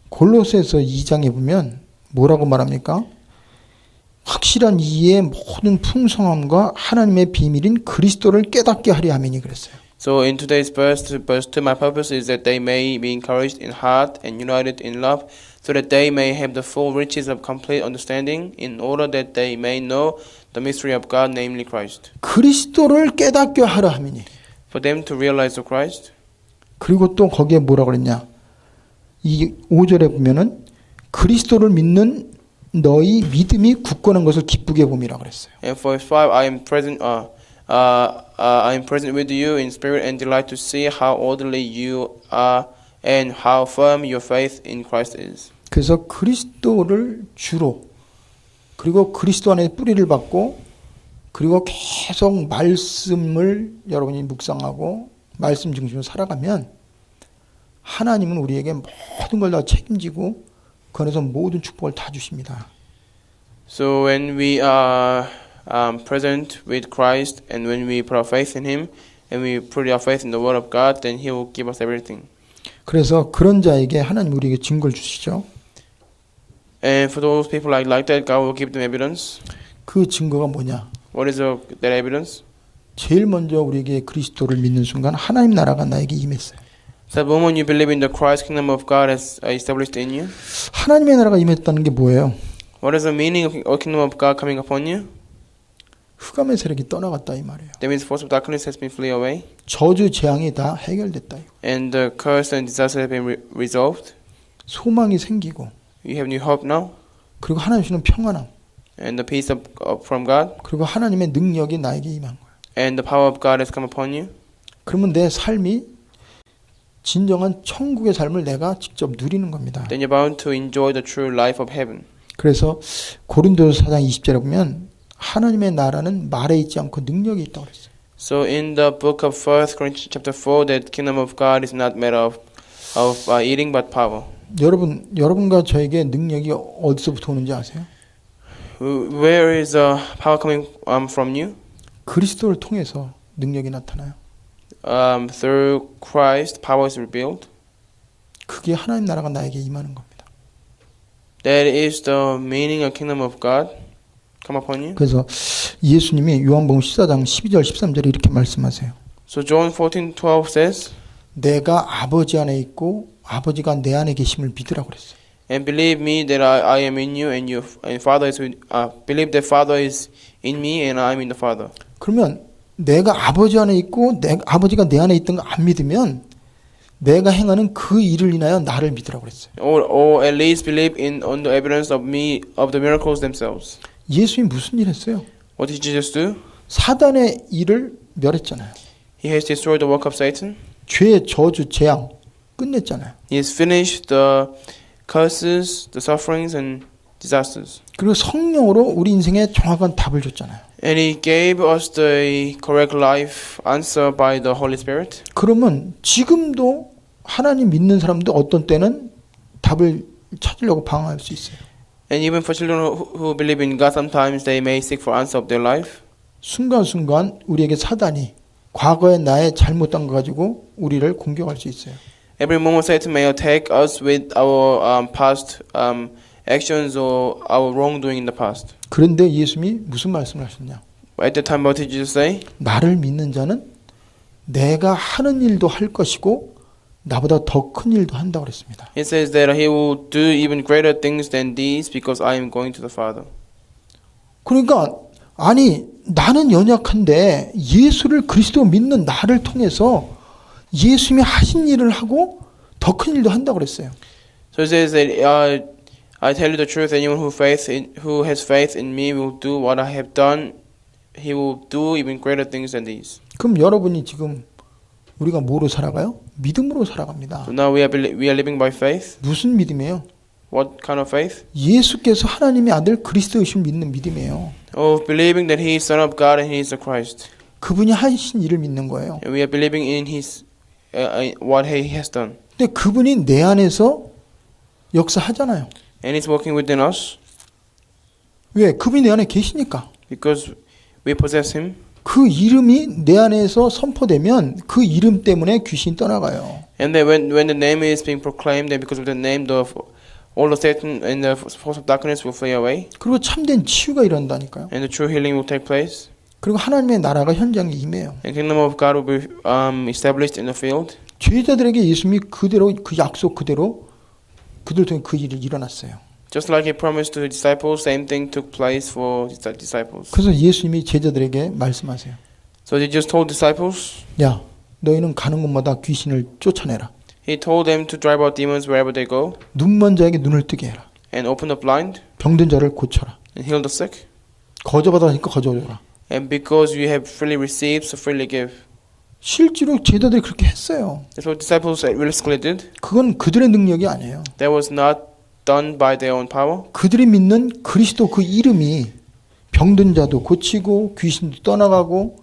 골로새서 2장에 보면 뭐라고 말합니까? 확실한 이해의 모든 풍성함과 하나님의 비밀인 그리스도를 깨닫게 하려 함이니 그랬어요. So in today's verse 2, my purpose is that they may be encouraged in heart and united in love, so that they may have the full riches of complete understanding, in order that they may know the mystery of God, namely Christ. 그리스도를 깨닫게 하려 함이니. For them to realize the Christ. 그리고 또 거기에 뭐라고 그랬냐? 이 5절에 보면은 그리스도를 믿는 너희 믿음이 굳건한 것을 기쁘게 봄이라고 그랬어요. And for 5, I am present with you in spirit and delight to see how orderly you are and how firm your faith in Christ is. 그래서 그리스도를 주로 그리고 그리스도 안에 뿌리를 받고 그리고 계속 말씀을 여러분이 묵상하고 말씀 중심으로 살아가면 하나님은 우리에게 모든 걸 다 책임지고 그 안에서 모든 축복을 다 주십니다. So when we are present with Christ and when we put our faith in Him and we put our faith in the Word of God, then He will give us everything. 그래서 그런 자에게 하나님 우리에게 증거를 주시죠. And for those people like that, God will give them evidence. 그 증거가 뭐냐? What is that evidence? 제일 먼저 우리에게 그리스도를 믿는 순간 하나님 나라가 나에게 임했어요. So the moment you believe in the Christ kingdom of God as established in you. 하나님의 나라가 임했다는 게 뭐예요? What is the meaning of the kingdom of God coming upon you? 흑암의 세력이 떠나갔다 이 말이에요. That means the force of darkness has been flee away. 저주 재앙이 다 해결됐다. And the curse and disaster have been resolved. 소망이 생기고 You have new hope now. 그리고 하나님 주는 평안함 And the peace from God. 그리고 하나님의 능력이 나에게 임한 거예요. And the power of God has come upon you. 그러면 내 삶이 진정한 천국의 삶을 내가 직접 누리는 겁니다. Then you're bound to enjoy the true life of heaven. 그래서 고린도서 4장 20절에 보면 하나님의 나라는 말에 있지 않고 능력이 있다고 그랬어요. So in the book of 1 Corinthians chapter 4, that kingdom of God is not made of eating but power. 여러분과 저에게 능력이 어디서부터 오는지 아세요? Where is power coming from you? 그리스도를 통해서 능력이 나타나요. Through Christ, power is revealed. 그게 하나님 나라가 나에게 임하는 겁니다. That is the meaning of kingdom of God come upon you. 그래서 예수님이 요한복음 14장 12절 13절에 이렇게 말씀하세요. So John 14:12 says, 내가 아버지 안에 있고 아버지가 내 안에 계심을 믿으라고 그랬어요. And believe me that I am in you and Father is believe that Father is in me and I am in the Father. 그러면 내가 아버지 안에 있고 아버지가 내 안에 있던 거 안 믿으면 내가 행하는 그 일을 인하여 나를 믿으라고 그랬어요. Or at least believe on the evidence of me of the miracles themselves. 예수님이 무슨 일 했어요? What did Jesus do? 사단의 일을 멸했잖아요. He has destroyed the work of Satan. 죄의 저주, 재앙 끝냈잖아요. He has finished the curses, the sufferings and disasters. 그리고 성령으로 우리 인생에 정확한 답을 줬잖아요. And He gave us the correct life answer by the Holy Spirit. 그러면 지금도 하나님 믿는 사람도 어떤 때는 답을 찾으려고 방황할 수 있어요. And even for children who believe in God, sometimes they may seek for answer of their life. 순간순간 우리에게 사단이 과거의 나의 잘못한 거 가지고 우리를 공격할 수 있어요. Every moment Satan may attack us with our past actions or our wrongdoing in the past. 그런데 예수님이 무슨 말씀을 하셨냐? At that time, what did Jesus say? 나를 믿는 자는 내가 하는 일도 할 것이고 나보다 더 큰 일도 한다고 그랬습니다. He says that He will do even greater things than these because I am going to the Father. 그러니까 아니 나는 연약한데 예수를 그리스도 믿는 나를 통해서 예수님이 하신 일을 하고 더 큰 일도 한다고 그랬어요. So it says that I tell you the truth, anyone who has faith in me will do what I have done. He will do even greater things than these. 그럼 여러분이 지금 우리가 뭐로 살아가요? 믿음으로 살아갑니다. So now we are living by faith. 무슨 믿음이에요? What kind of faith? 예수께서 하나님의 아들 그리스도이심을 믿는 믿음이에요. Of believing that He is Son of God and He is the Christ. 그분이 하신 일을 믿는 거예요. And we are believing in His what he has done. 근데 그분이 내 안에서 역사하잖아요. And he's working within us 왜? 그분이 내 안에 계시니까. because we possess him. 그 이름이 내 안에서 선포되면 그 이름 때문에 귀신이 떠나가요. And then when the name is being proclaimed, then because of the name, all the Satan and the force of darkness will flee away. 그리고 참된 치유가 일어난다니까요. And the true healing will take place. 그리고 하나님의 나라가 현장에 임해요. And the kingdom of God will be established in the field. 죄자들에게 예수님이 그대로 그 약속 그대로 그들 통해 그 일이 일어났어요. Just like he promised to his disciples, same thing took place for his disciples. 그래서 예수님이 제자들에게 말씀하세요. So he just told disciples, 야, 너희는 가는 곳마다 귀신을 쫓아내라. he told them to drive out demons wherever they go, 눈먼 자에게 눈을 뜨게 해라. and open the blind, 병든 자를 고쳐라. and heal the sick. 거저받으니까 거저줘라. And because you have freely received, so freely give. 실제로 제자들이 그렇게 했어요. That's what disciples realistically did. 그건 그들의 능력이 아니에요. That was not done by their own power. 그들이 믿는 그리스도 그 이름이 병든 자도 고치고 귀신도 떠나가고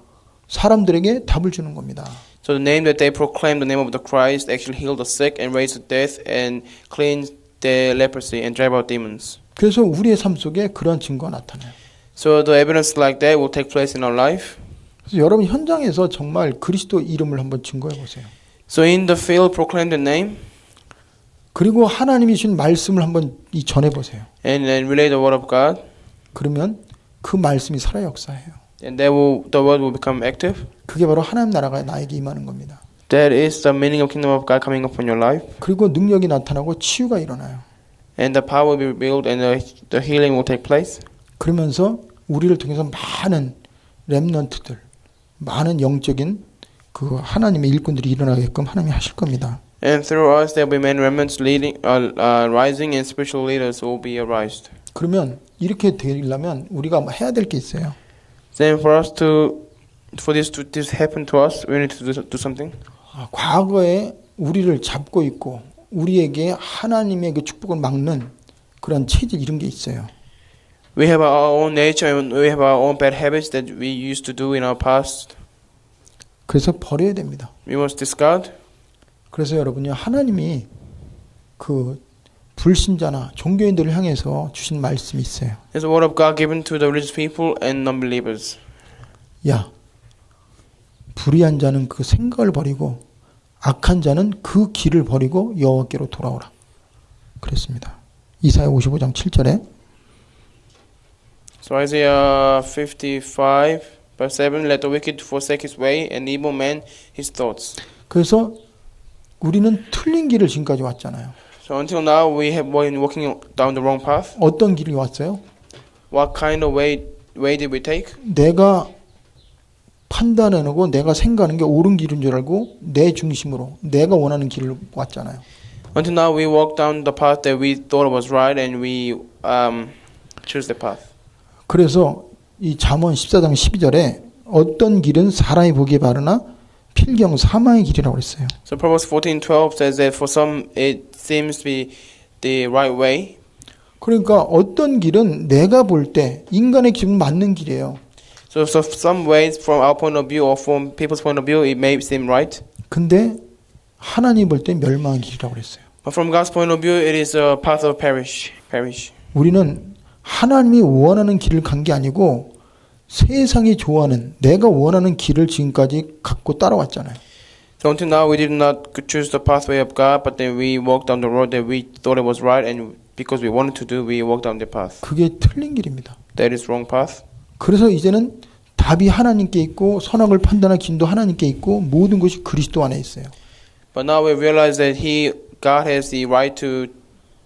사람들에게 답을 주는 겁니다. So the name that they proclaimed, the name of the Christ, actually healed the sick and raised the dead and cleansed their leprosy and drive out demons. 그래서 우리의 삶 속에 그런 증거가 나타나요. So the evidence like that will take place in our life. 그래서 여러분 현장에서 정말 그리스도 이름을 한번 증거해 보세요. So in the field, proclaim the name 그리고 하나님이 주신 말씀을 한번 전해 보세요. and relay the word of God. 그러면 그 말씀이 살아 역사해요. And the word will become active. 그게 바로 하나님 나라가 나에게 임하는 겁니다. That is the meaning of kingdom of God coming upon your life. 그리고 능력이 나타나고 치유가 일어나요. And the power will be revealed and the healing will take place. 그러면서 우리를 통해서 많은 렘넌트들, 많은 영적인 그 하나님의 일꾼들이 일어나게끔 하나님이 하실 겁니다. And through us there will be many remnants rising and spiritual leaders will be arised. 그러면 이렇게 되려면 우리가 해야 될 게 있어요. Then for this to happen to us, we need to do something. 과거에 우리를 잡고 있고 우리에게 하나님의 그 축복을 막는 그런 체질 이런 게 있어요. We have our own nature and we have our own bad habits that we used to do in our past. 그래서 버려야 됩니다. We must discard. 그래서 여러분요 하나님이 그 불신자나 종교인들을 향해서 주신 말씀이 있어요. There's a word of God given to the religious people and non-believers. 야, 불의한 자는 그 생각을 버리고 악한 자는 그 길을 버리고 여호와께로 돌아오라. 그랬습니다. 이사야 55장 7절에 So Isaiah 55 verse 7, let the wicked forsake his way and evil man his thoughts. 그래서 우리는 틀린 길을 지금까지 왔잖아요. So until now we have been walking down the wrong path. 어떤 길이 왔어요? What kind of way did we take? 내가 판단해놓고 내가 생각하는 게 옳은 길인 줄 알고 내 중심으로 내가 원하는 길을 왔잖아요. Until now we walked down the path that we thought was right and we chose the path. 그래서 이 잠언 14장 12절에 어떤 길은 사람이 보기에 바르나 필경 사망의 길이라고 했어요. So Proverbs 14:12 says that for some it seems to be the right way. 그러니까 어떤 길은 내가 볼 때 인간의 기분 맞는 길이에요. So some ways from our point of view or from people's point of view it may seem right. 근데 하나님 볼 때 멸망의 길이라고 그랬어요. But from God's point of view it is a path of perish. 우리는 하나님이 원하는 길을 간 게 아니고 세상이 좋아하는 내가 원하는 길을 지금까지 갖고 따라왔잖아요. So until now we did not choose the pathway of God, but then we walked down the road that we thought it was right, and because we wanted to do, we walked down the path. 그게 틀린 길입니다. That is wrong path. 그래서 이제는 답이 하나님께 있고 선악을 판단할 길도 하나님께 있고 모든 것이 그리스도 안에 있어요. But now we realize that God has the right to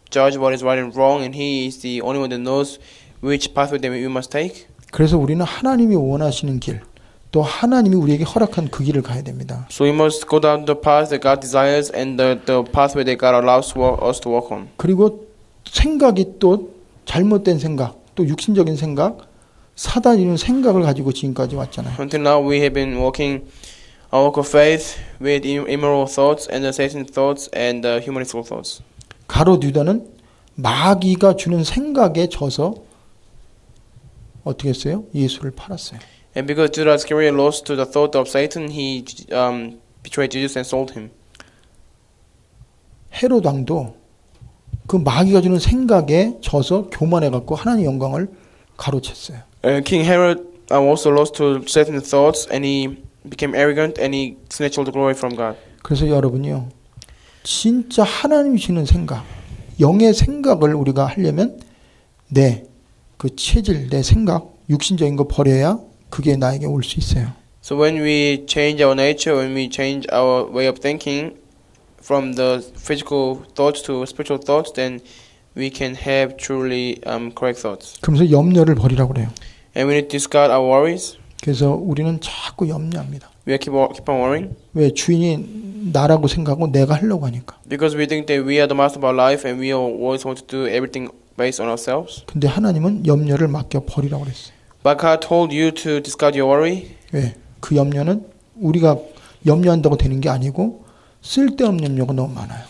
judge what is right and wrong, and He is the only one that knows which pathway that we must take. 그래서 우리는 하나님이 원하시는 길, 또 하나님이 우리에게 허락한 그 길을 가야 됩니다. So we must go down the path that God desires and the pathway that God allows us to walk on. 그리고 생각이 또 잘못된 생각, 또 육신적인 생각, 사단이 이런 생각을 가지고 지금까지 왔잖아요. Until now we have been walking a walk of faith with immoral thoughts and the Satan thoughts and the humanistical thoughts. 가롯 유다는 마귀가 주는 생각에 져서 어떻게 했어요? 예수를 팔았어요. And because Judas Iscariot lost to the thought of Satan, he betrayed Jesus and sold him. 헤롯 왕도 그 마귀가 주는 생각에 져서 교만해갖고 하나님의 영광을 가로챘어요. King Herod also lost to Satan's thoughts, and he became arrogant, and he snatched all the glory from God. 그래서 여러분이요, 진짜 하나님이 주는 생각, 영의 생각을 우리가 하려면 내 그 체질, 내 생각, 육신적인 거 버려야 그게 나에게 올 수 있어요. So when we change our nature, when we change our way of thinking from the physical thoughts to spiritual thoughts, then we can have truly correct thoughts. 그러면서 염려를 버리라고 그래요. And we need to discard our worries. 그래서 우리는 자꾸 염려합니다. We keep on worrying. 왜? 주인이 나라고 생각하고 내가 하려고 하니까. Because we think that we are the master of our life and we always want to do everything based on ourselves. 근데 하나님은 염려를 맡겨 버리라고 그랬어요. But God told you to discard your worry. 왜? 그 염려는 우리가 염려한다고 되는 게 아니고 쓸데없는 염려가 너무 많아요.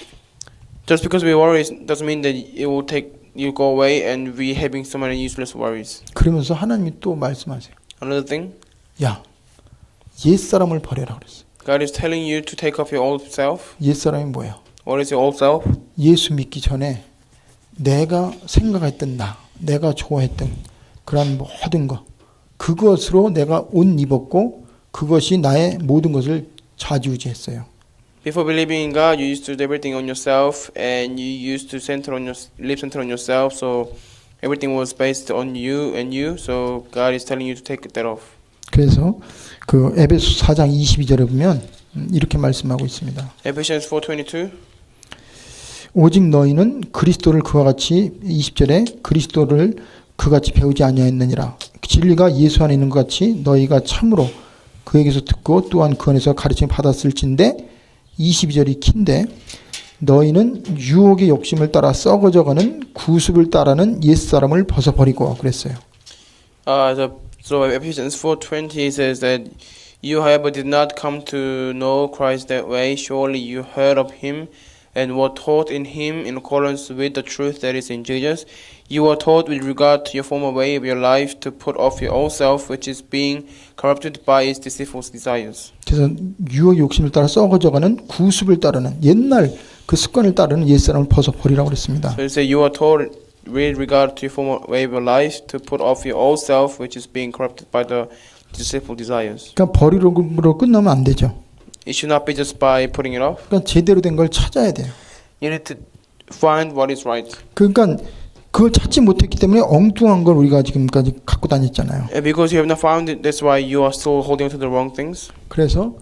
Just because we worry doesn't mean that it will take you go away and we having so many useless worries. 그러면서 하나님이 또 말씀하세요. Another thing, 야, 옛사람을 버려라 그랬어요. God is telling you to take off your old self. 옛사람이 뭐예요? What is your old self? 예수 믿기 전에 내가 생각했던 나, 내가 좋아했던 그런 모든 것, 그것으로 내가 옷 입었고 그것이 나의 모든 것을 좌지우지했어요. Before believing in God, you used to do everything on yourself, and you used to live centered on yourself. So everything was based on you and you. So God is telling you to take that off. 그래서 그 에베소 4장 22절에 보면 이렇게 말씀하고 있습니다. Ephesians 4:22. 오직 너희는 그리스도를 그와 같이 20절에 그리스도를 그같이 배우지 아니하였느니라. 진리가 예수 안에 있는 것 같이 너희가 참으로 그에게서 듣고 또한 그 안에서 가르침을 받았을진데 22절이 긴데 너희는 유혹의 욕심을 따라 썩어져가는 구습을 따르는 옛사람을 벗어버리고 그랬어요. So Ephesians 4:20 says that you, however, did not come to know Christ that way. Surely you heard of him and were taught in him in accordance with the truth that is in Jesus. You were taught with regard to your former way of your life to put off your old self, which is being corrupted by its deceitful desires. 그래서 유혹의 욕심을 따라 썩어져가는 구습을 따르는 옛날 그 습관을 따르는 옛사람을 벗어버리라고 그랬습니다. So it says you are taught with regard to your former way of your life to put off your old self, which is being corrupted by the deceitful desires. 그러니까 버리로 끝나면 안 되죠. It should not be just by putting it off. 그러니까 제대로 된 걸 찾아야 돼요. You need to find what is right. 그러니까 그걸 찾지 못했기 때문에 엉뚱한 걸 우리가 지금까지 갖고 다녔잖아요. And because you have not found it, that's why you are still holding on to the wrong things. 그래서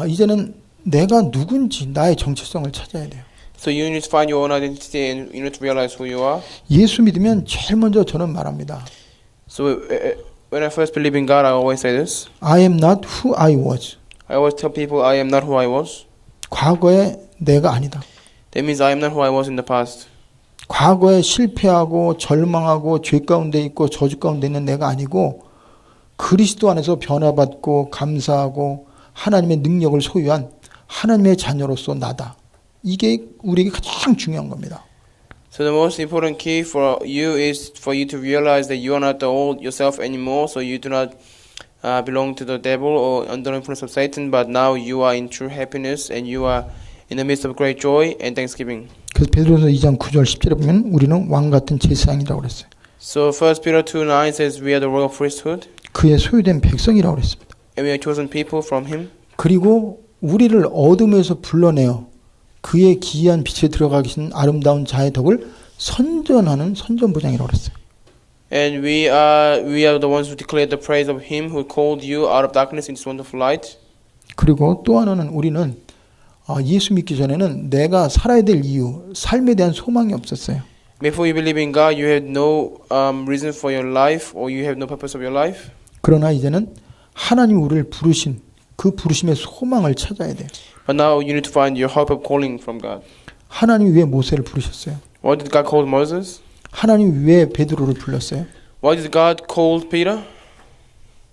이제는 내가 누군지 나의 정체성을 찾아야 돼요. So you need to find your own identity and you need to realize who you are. 예수 믿으면 제일 먼저 저는 말합니다. So when I first believe in God, I always say this. I am not who I was. I always tell people I am not who I was. 과거의 내가 아니다. That means I am not who I was in the past. 과거에 실패하고 절망하고 죄 가운데 있고 저주 가운데 있는 내가 아니고 그리스도 안에서 변화받고 감사하고 하나님의 능력을 소유한 하나님의 자녀로서 나다. 이게 우리에게 가장 중요한 겁니다. So the most important key for you is for you to realize that you are not the old yourself anymore. So you do not belong to the devil or under the influence of Satan, but now you are in true happiness and you are in the midst of great joy and thanksgiving. 그래서 베드로서 2장 9절 10절에 보면 우리는 왕 같은 제사장이라고 그랬어요. So 1 Peter 2:9 says we are the royal priesthood. 그의 소유된 백성이라고 그랬습니다. And we are chosen people from him. 그리고 우리를 어둠에서 불러내어 그의 기이한 빛에 들어가 계신 아름다운 자의 덕을 선전하는 선전부장이라고 그랬어요. And we are the ones who declare the praise of him who called you out of darkness into wonderful light. 그리고 또 하나는 우리는 예수 믿기 전에는 내가 살아야 될 이유, 삶에 대한 소망이 없었어요. Before you believe in God, you had no reason for your life or you have no purpose of your life. 그러나 이제는 하나님 우리를 부르신 그 부르심의 소망을 찾아야 돼요. But now you need to find your hope of calling from God. 하나님이 왜 모세를 부르셨어요? Why did God call Moses? 하나님이 왜 베드로를 불렀어요? Why did God call Peter?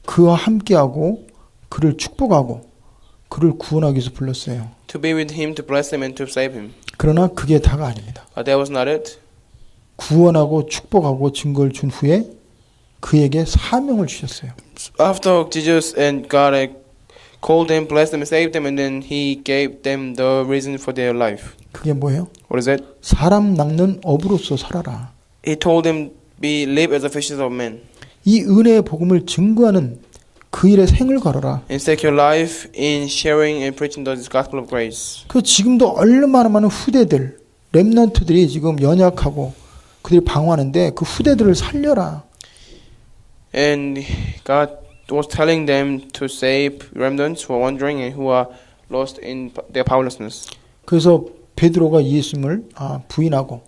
그와 함께하고 그를 축복하고 그를 구원하기 위해서 불렀어요. To be with him, to bless him and to save him. 그러나 그게 다가 아닙니다. But that was not it. 구원하고 축복하고 증거를 준 후에 그에게 사명을 주셨어요. After Jesus and God had called them, blessed them, saved them, and then he gave them the reason for their life. 그게 뭐예요? What is that? 사람 낚는 어부로서 살아라. He told them, live as a fishers of men. 이 은혜의 복음을 증거하는 그 일에 생을 걸어라. And stake your life in sharing and preaching the gospel of grace. 그 지금도 얼마나 많은 후대들, 렘넌트들이 지금 연약하고 그들이 방황하는데 그 후대들을 살려라. And God was telling them to save remnants who are wandering and who are lost in their powerlessness. 그래서 베드로가 예수님을 부인하고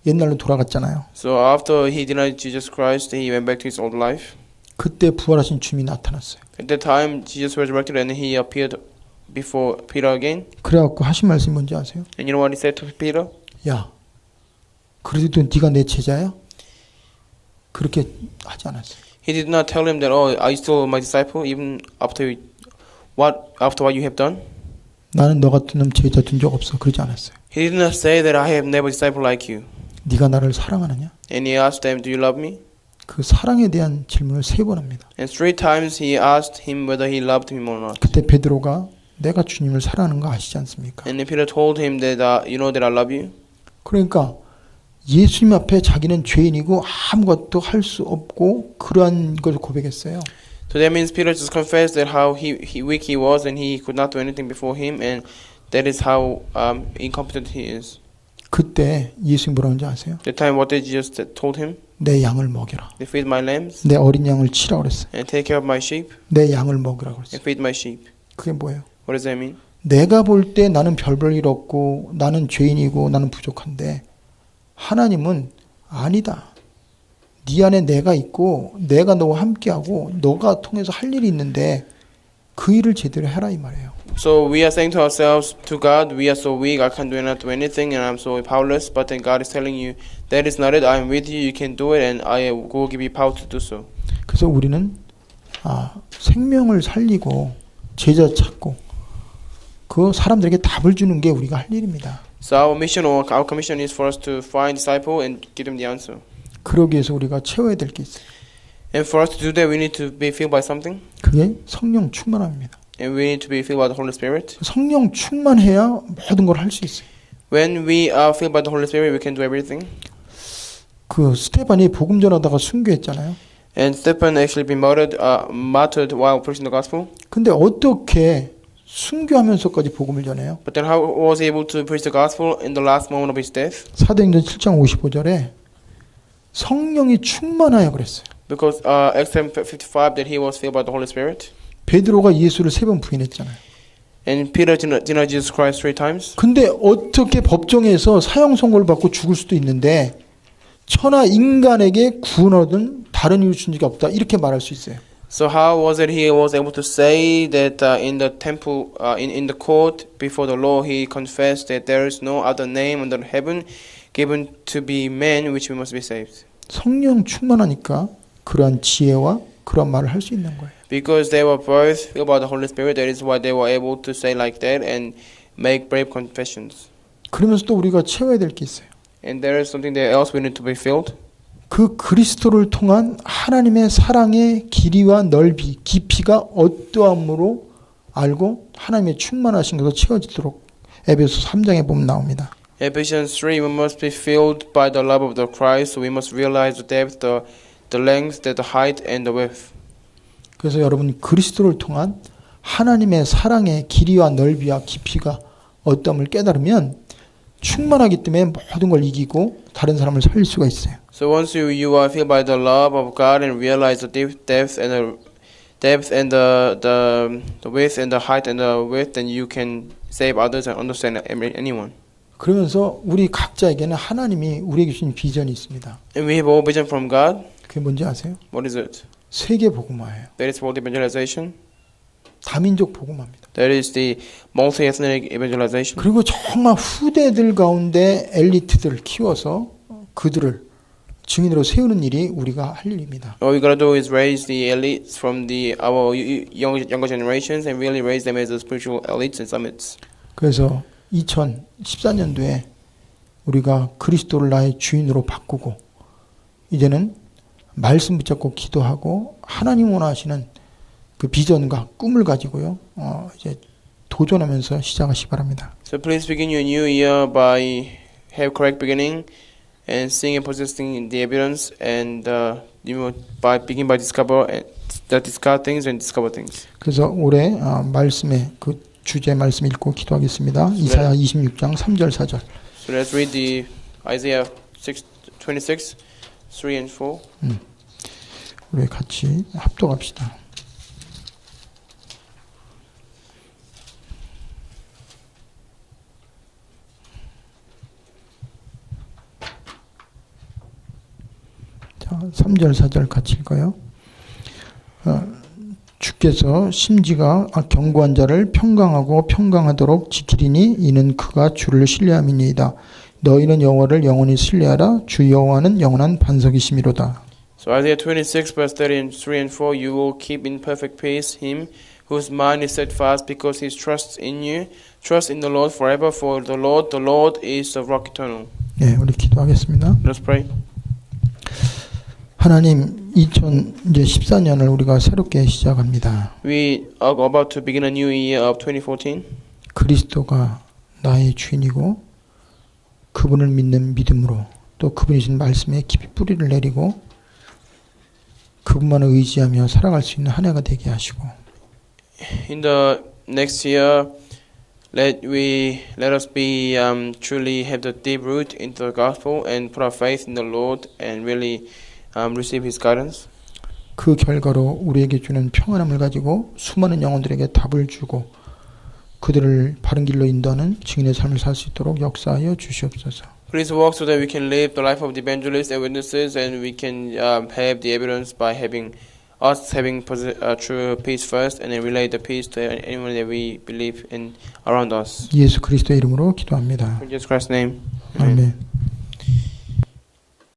옛날로 돌아갔잖아요. So after he denied Jesus Christ, he went back to his old life. 그때 부활하신 주님이 나타났어요. At that time, Jesus resurrected and he appeared before Peter again. 그래갖고 하신 말씀이 뭔지 아세요? And you know what he said to Peter? 야, 그래도 네가 내 제자야? 그렇게 하지 않았어요. He did not tell him that, oh, are you still my disciple even after what you have done? 나는 너 같은 놈 제자 둔 적 없어. 그러지 않았어요. He did not say that I have never disciple like you. 네가 나를 사랑하느냐? And he asked them, do you love me? 그 사랑에 대한 질문을 3번 합니다. And 3 times he asked him whether he loved him or not. 그때 베드로가 내가 주님을 사랑하는 거 아시지 않습니까? And then Peter told him that, you know that I love you. 그러니까 예수님 앞에 자기는 죄인이고 아무것도 할 수 없고 그러한 것을 고백했어요. So that means Peter just confessed that how weak he was and he could not do anything before him, and that is how incompetent he is. 그때 예수님 뭐라는지 아세요? That time what did Jesus told him? 내 양을 먹여라. They feed my lambs 내 어린 양을 치라 그랬어요. and take care of my sheep 내 양을 먹으라 and 그랬어요. feed my sheep. 그게 뭐예요? What does that mean? 내가 볼 때 나는 별 볼 일 없고 나는 죄인이고 나는 부족한데 하나님은 아니다. 네 안에 내가 있고 내가 너와 함께하고 너가 통해서 할 일이 있는데 그 일을 제대로 해라 이 말이에요. So we are saying to ourselves, to God, we are so weak, I not do anything, and I'm so powerless. But then God is telling you, that is not it. I am with you. You can do it, and I will give you power to do so. 그래서 우리는 생명을 살리고 제자 찾고 그 사람들에게 답을 주는 게 우리가 할 일입니다. So our mission or our commission is for us to find disciple and give them the answer. 그러기 위해서 우리가 채워야 될 게 있어요. And for us to do that, we need to be filled by something. 그게 성령 충만합니다. And we need to be filled by the Holy Spirit. 성령 충만해야 모든 걸 할 수 있어요. When we are filled by the Holy Spirit, we can do everything. 그 스테반이 복음 전하다가 순교했잖아요. And Stephen actually been martyred while preaching the gospel. 근데 어떻게 순교하면서까지 복음을 전해요? But then how was he able to preach the gospel in the last moment of his death? 사도행전 7장 55절에 성령이 충만하여 그랬어요. Because Acts 55 that he was filled by the Holy Spirit. 베드로가 예수를 3번 부인했잖아요. And Peter denied Jesus Christ 3 times. 근데 어떻게 법정에서 사형 선고를 받고 죽을 수도 있는데 천하 인간에게 구원 얻은 다른 이유 준 적이 없다 이렇게 말할 수 있어요. So how was it he was able to say that in the temple, in the court before the law, he confessed that there is no other name under heaven given to be men which we must be saved? 성령 충만하니까 그러한 지혜와 그런 말을 할 수 있는 거예요. Because they were both filled by the Holy Spirit, that is why they were able to say like that and make brave confessions. 그러면서 또 우리가 채워야 될 게 있어요. And there is something that else we need to be filled. 그 그리스도를 통한 하나님의 사랑의 길이와 넓이, 깊이가 어떠함으로 알고 하나님의 충만하신 것으로 채워지도록 에베소 3장에 보면 나옵니다. Ephesians 3, we must be filled by the love of the Christ, so we must realize the depth, the length, the height, and the width. 그래서 여러분 그리스도를 통한 하나님의 사랑의 길이와 넓이와 깊이가 어떠함을 깨달으면 충만하기 때문에 모든 걸 이기고 다른 사람을 살릴 수가 있어요. So once you are filled by the love of God and realize the depth and the width and the height and the width, then you can save others and understand anyone. 그러면서 우리 각자에게는 하나님이 우리에게 주신 비전이 있습니다. And we have all vision from God. 그게 뭔지 아세요? What is it? 세계 복음화예요. That is world evangelization. 다민족 복음화입니다. That is the multi-ethnic evangelization. 그리고 정말 후대들 가운데 엘리트들을 키워서 그들을 증인으로 세우는 일이 우리가 할 일입니다. All we gotta do is raise the elites from our younger generations and really raise them as the spiritual elites and summits. 그래서 2014년도에 우리가 그리스도를 나의 주인으로 바꾸고 이제는 말씀 붙잡고 기도하고 하나님 원하시는 그 비전과 꿈을 가지고요. 이제 도전하면서 시작하시기 바랍니다. So please begin your new year by have correct beginning and seeing and possessing the evidence and by begin by discover things and discover things. 그래서 올해 말씀의 그 주제 말씀 읽고 기도하겠습니다. 이사야 26장 3절 4절. So let's read the Isaiah 26, 3 and 4. 우리 같이 합독합시다. 자, 3절 4절 같이 읽어요. 주께서 심지가 견고한 자를 평강하고 평강하도록 지키리니 이는 그가 주를 신뢰함이니이다. 너희는 여호와를 영원히 신뢰하라. 주 여호와는 영원한 반석이심이로다. So Isaiah 26 verse 3 and 4, you will keep in perfect peace him whose mind is steadfast because he trusts in you. Trust in the Lord forever, for the Lord is the rock eternal. 네, 우리 기도하겠습니다. Let's pray. 하나님, 2014년을 우리가 새롭게 시작합니다. We are about to begin a new year of 2014. 그리스도가 나의 주인이고 그분을 믿는 믿음으로 또 그분이 주신 말씀에 깊이 뿌리를 내리고 그분만을 의지하며 살아갈 수 있는 한 해가 되게 하시고 In the next year, let us be truly have the deep root into the gospel and put our faith in the Lord and really receive His guidance. 그 결과로 우리에게 주는 평안함을 가지고 수많은 영혼들에게 답을 주고 그들을 바른 길로 인도하는 증인의 삶을 살 수 있도록 역사하여 주시옵소서. Please walk so that we can live the life of the evangelists and witnesses, and we can have the evidence by having true peace first, and then relay the peace to anyone that we believe in around us. 예수 그리스도의 이름으로 기도합니다. In Jesus Christ's name. 아멘.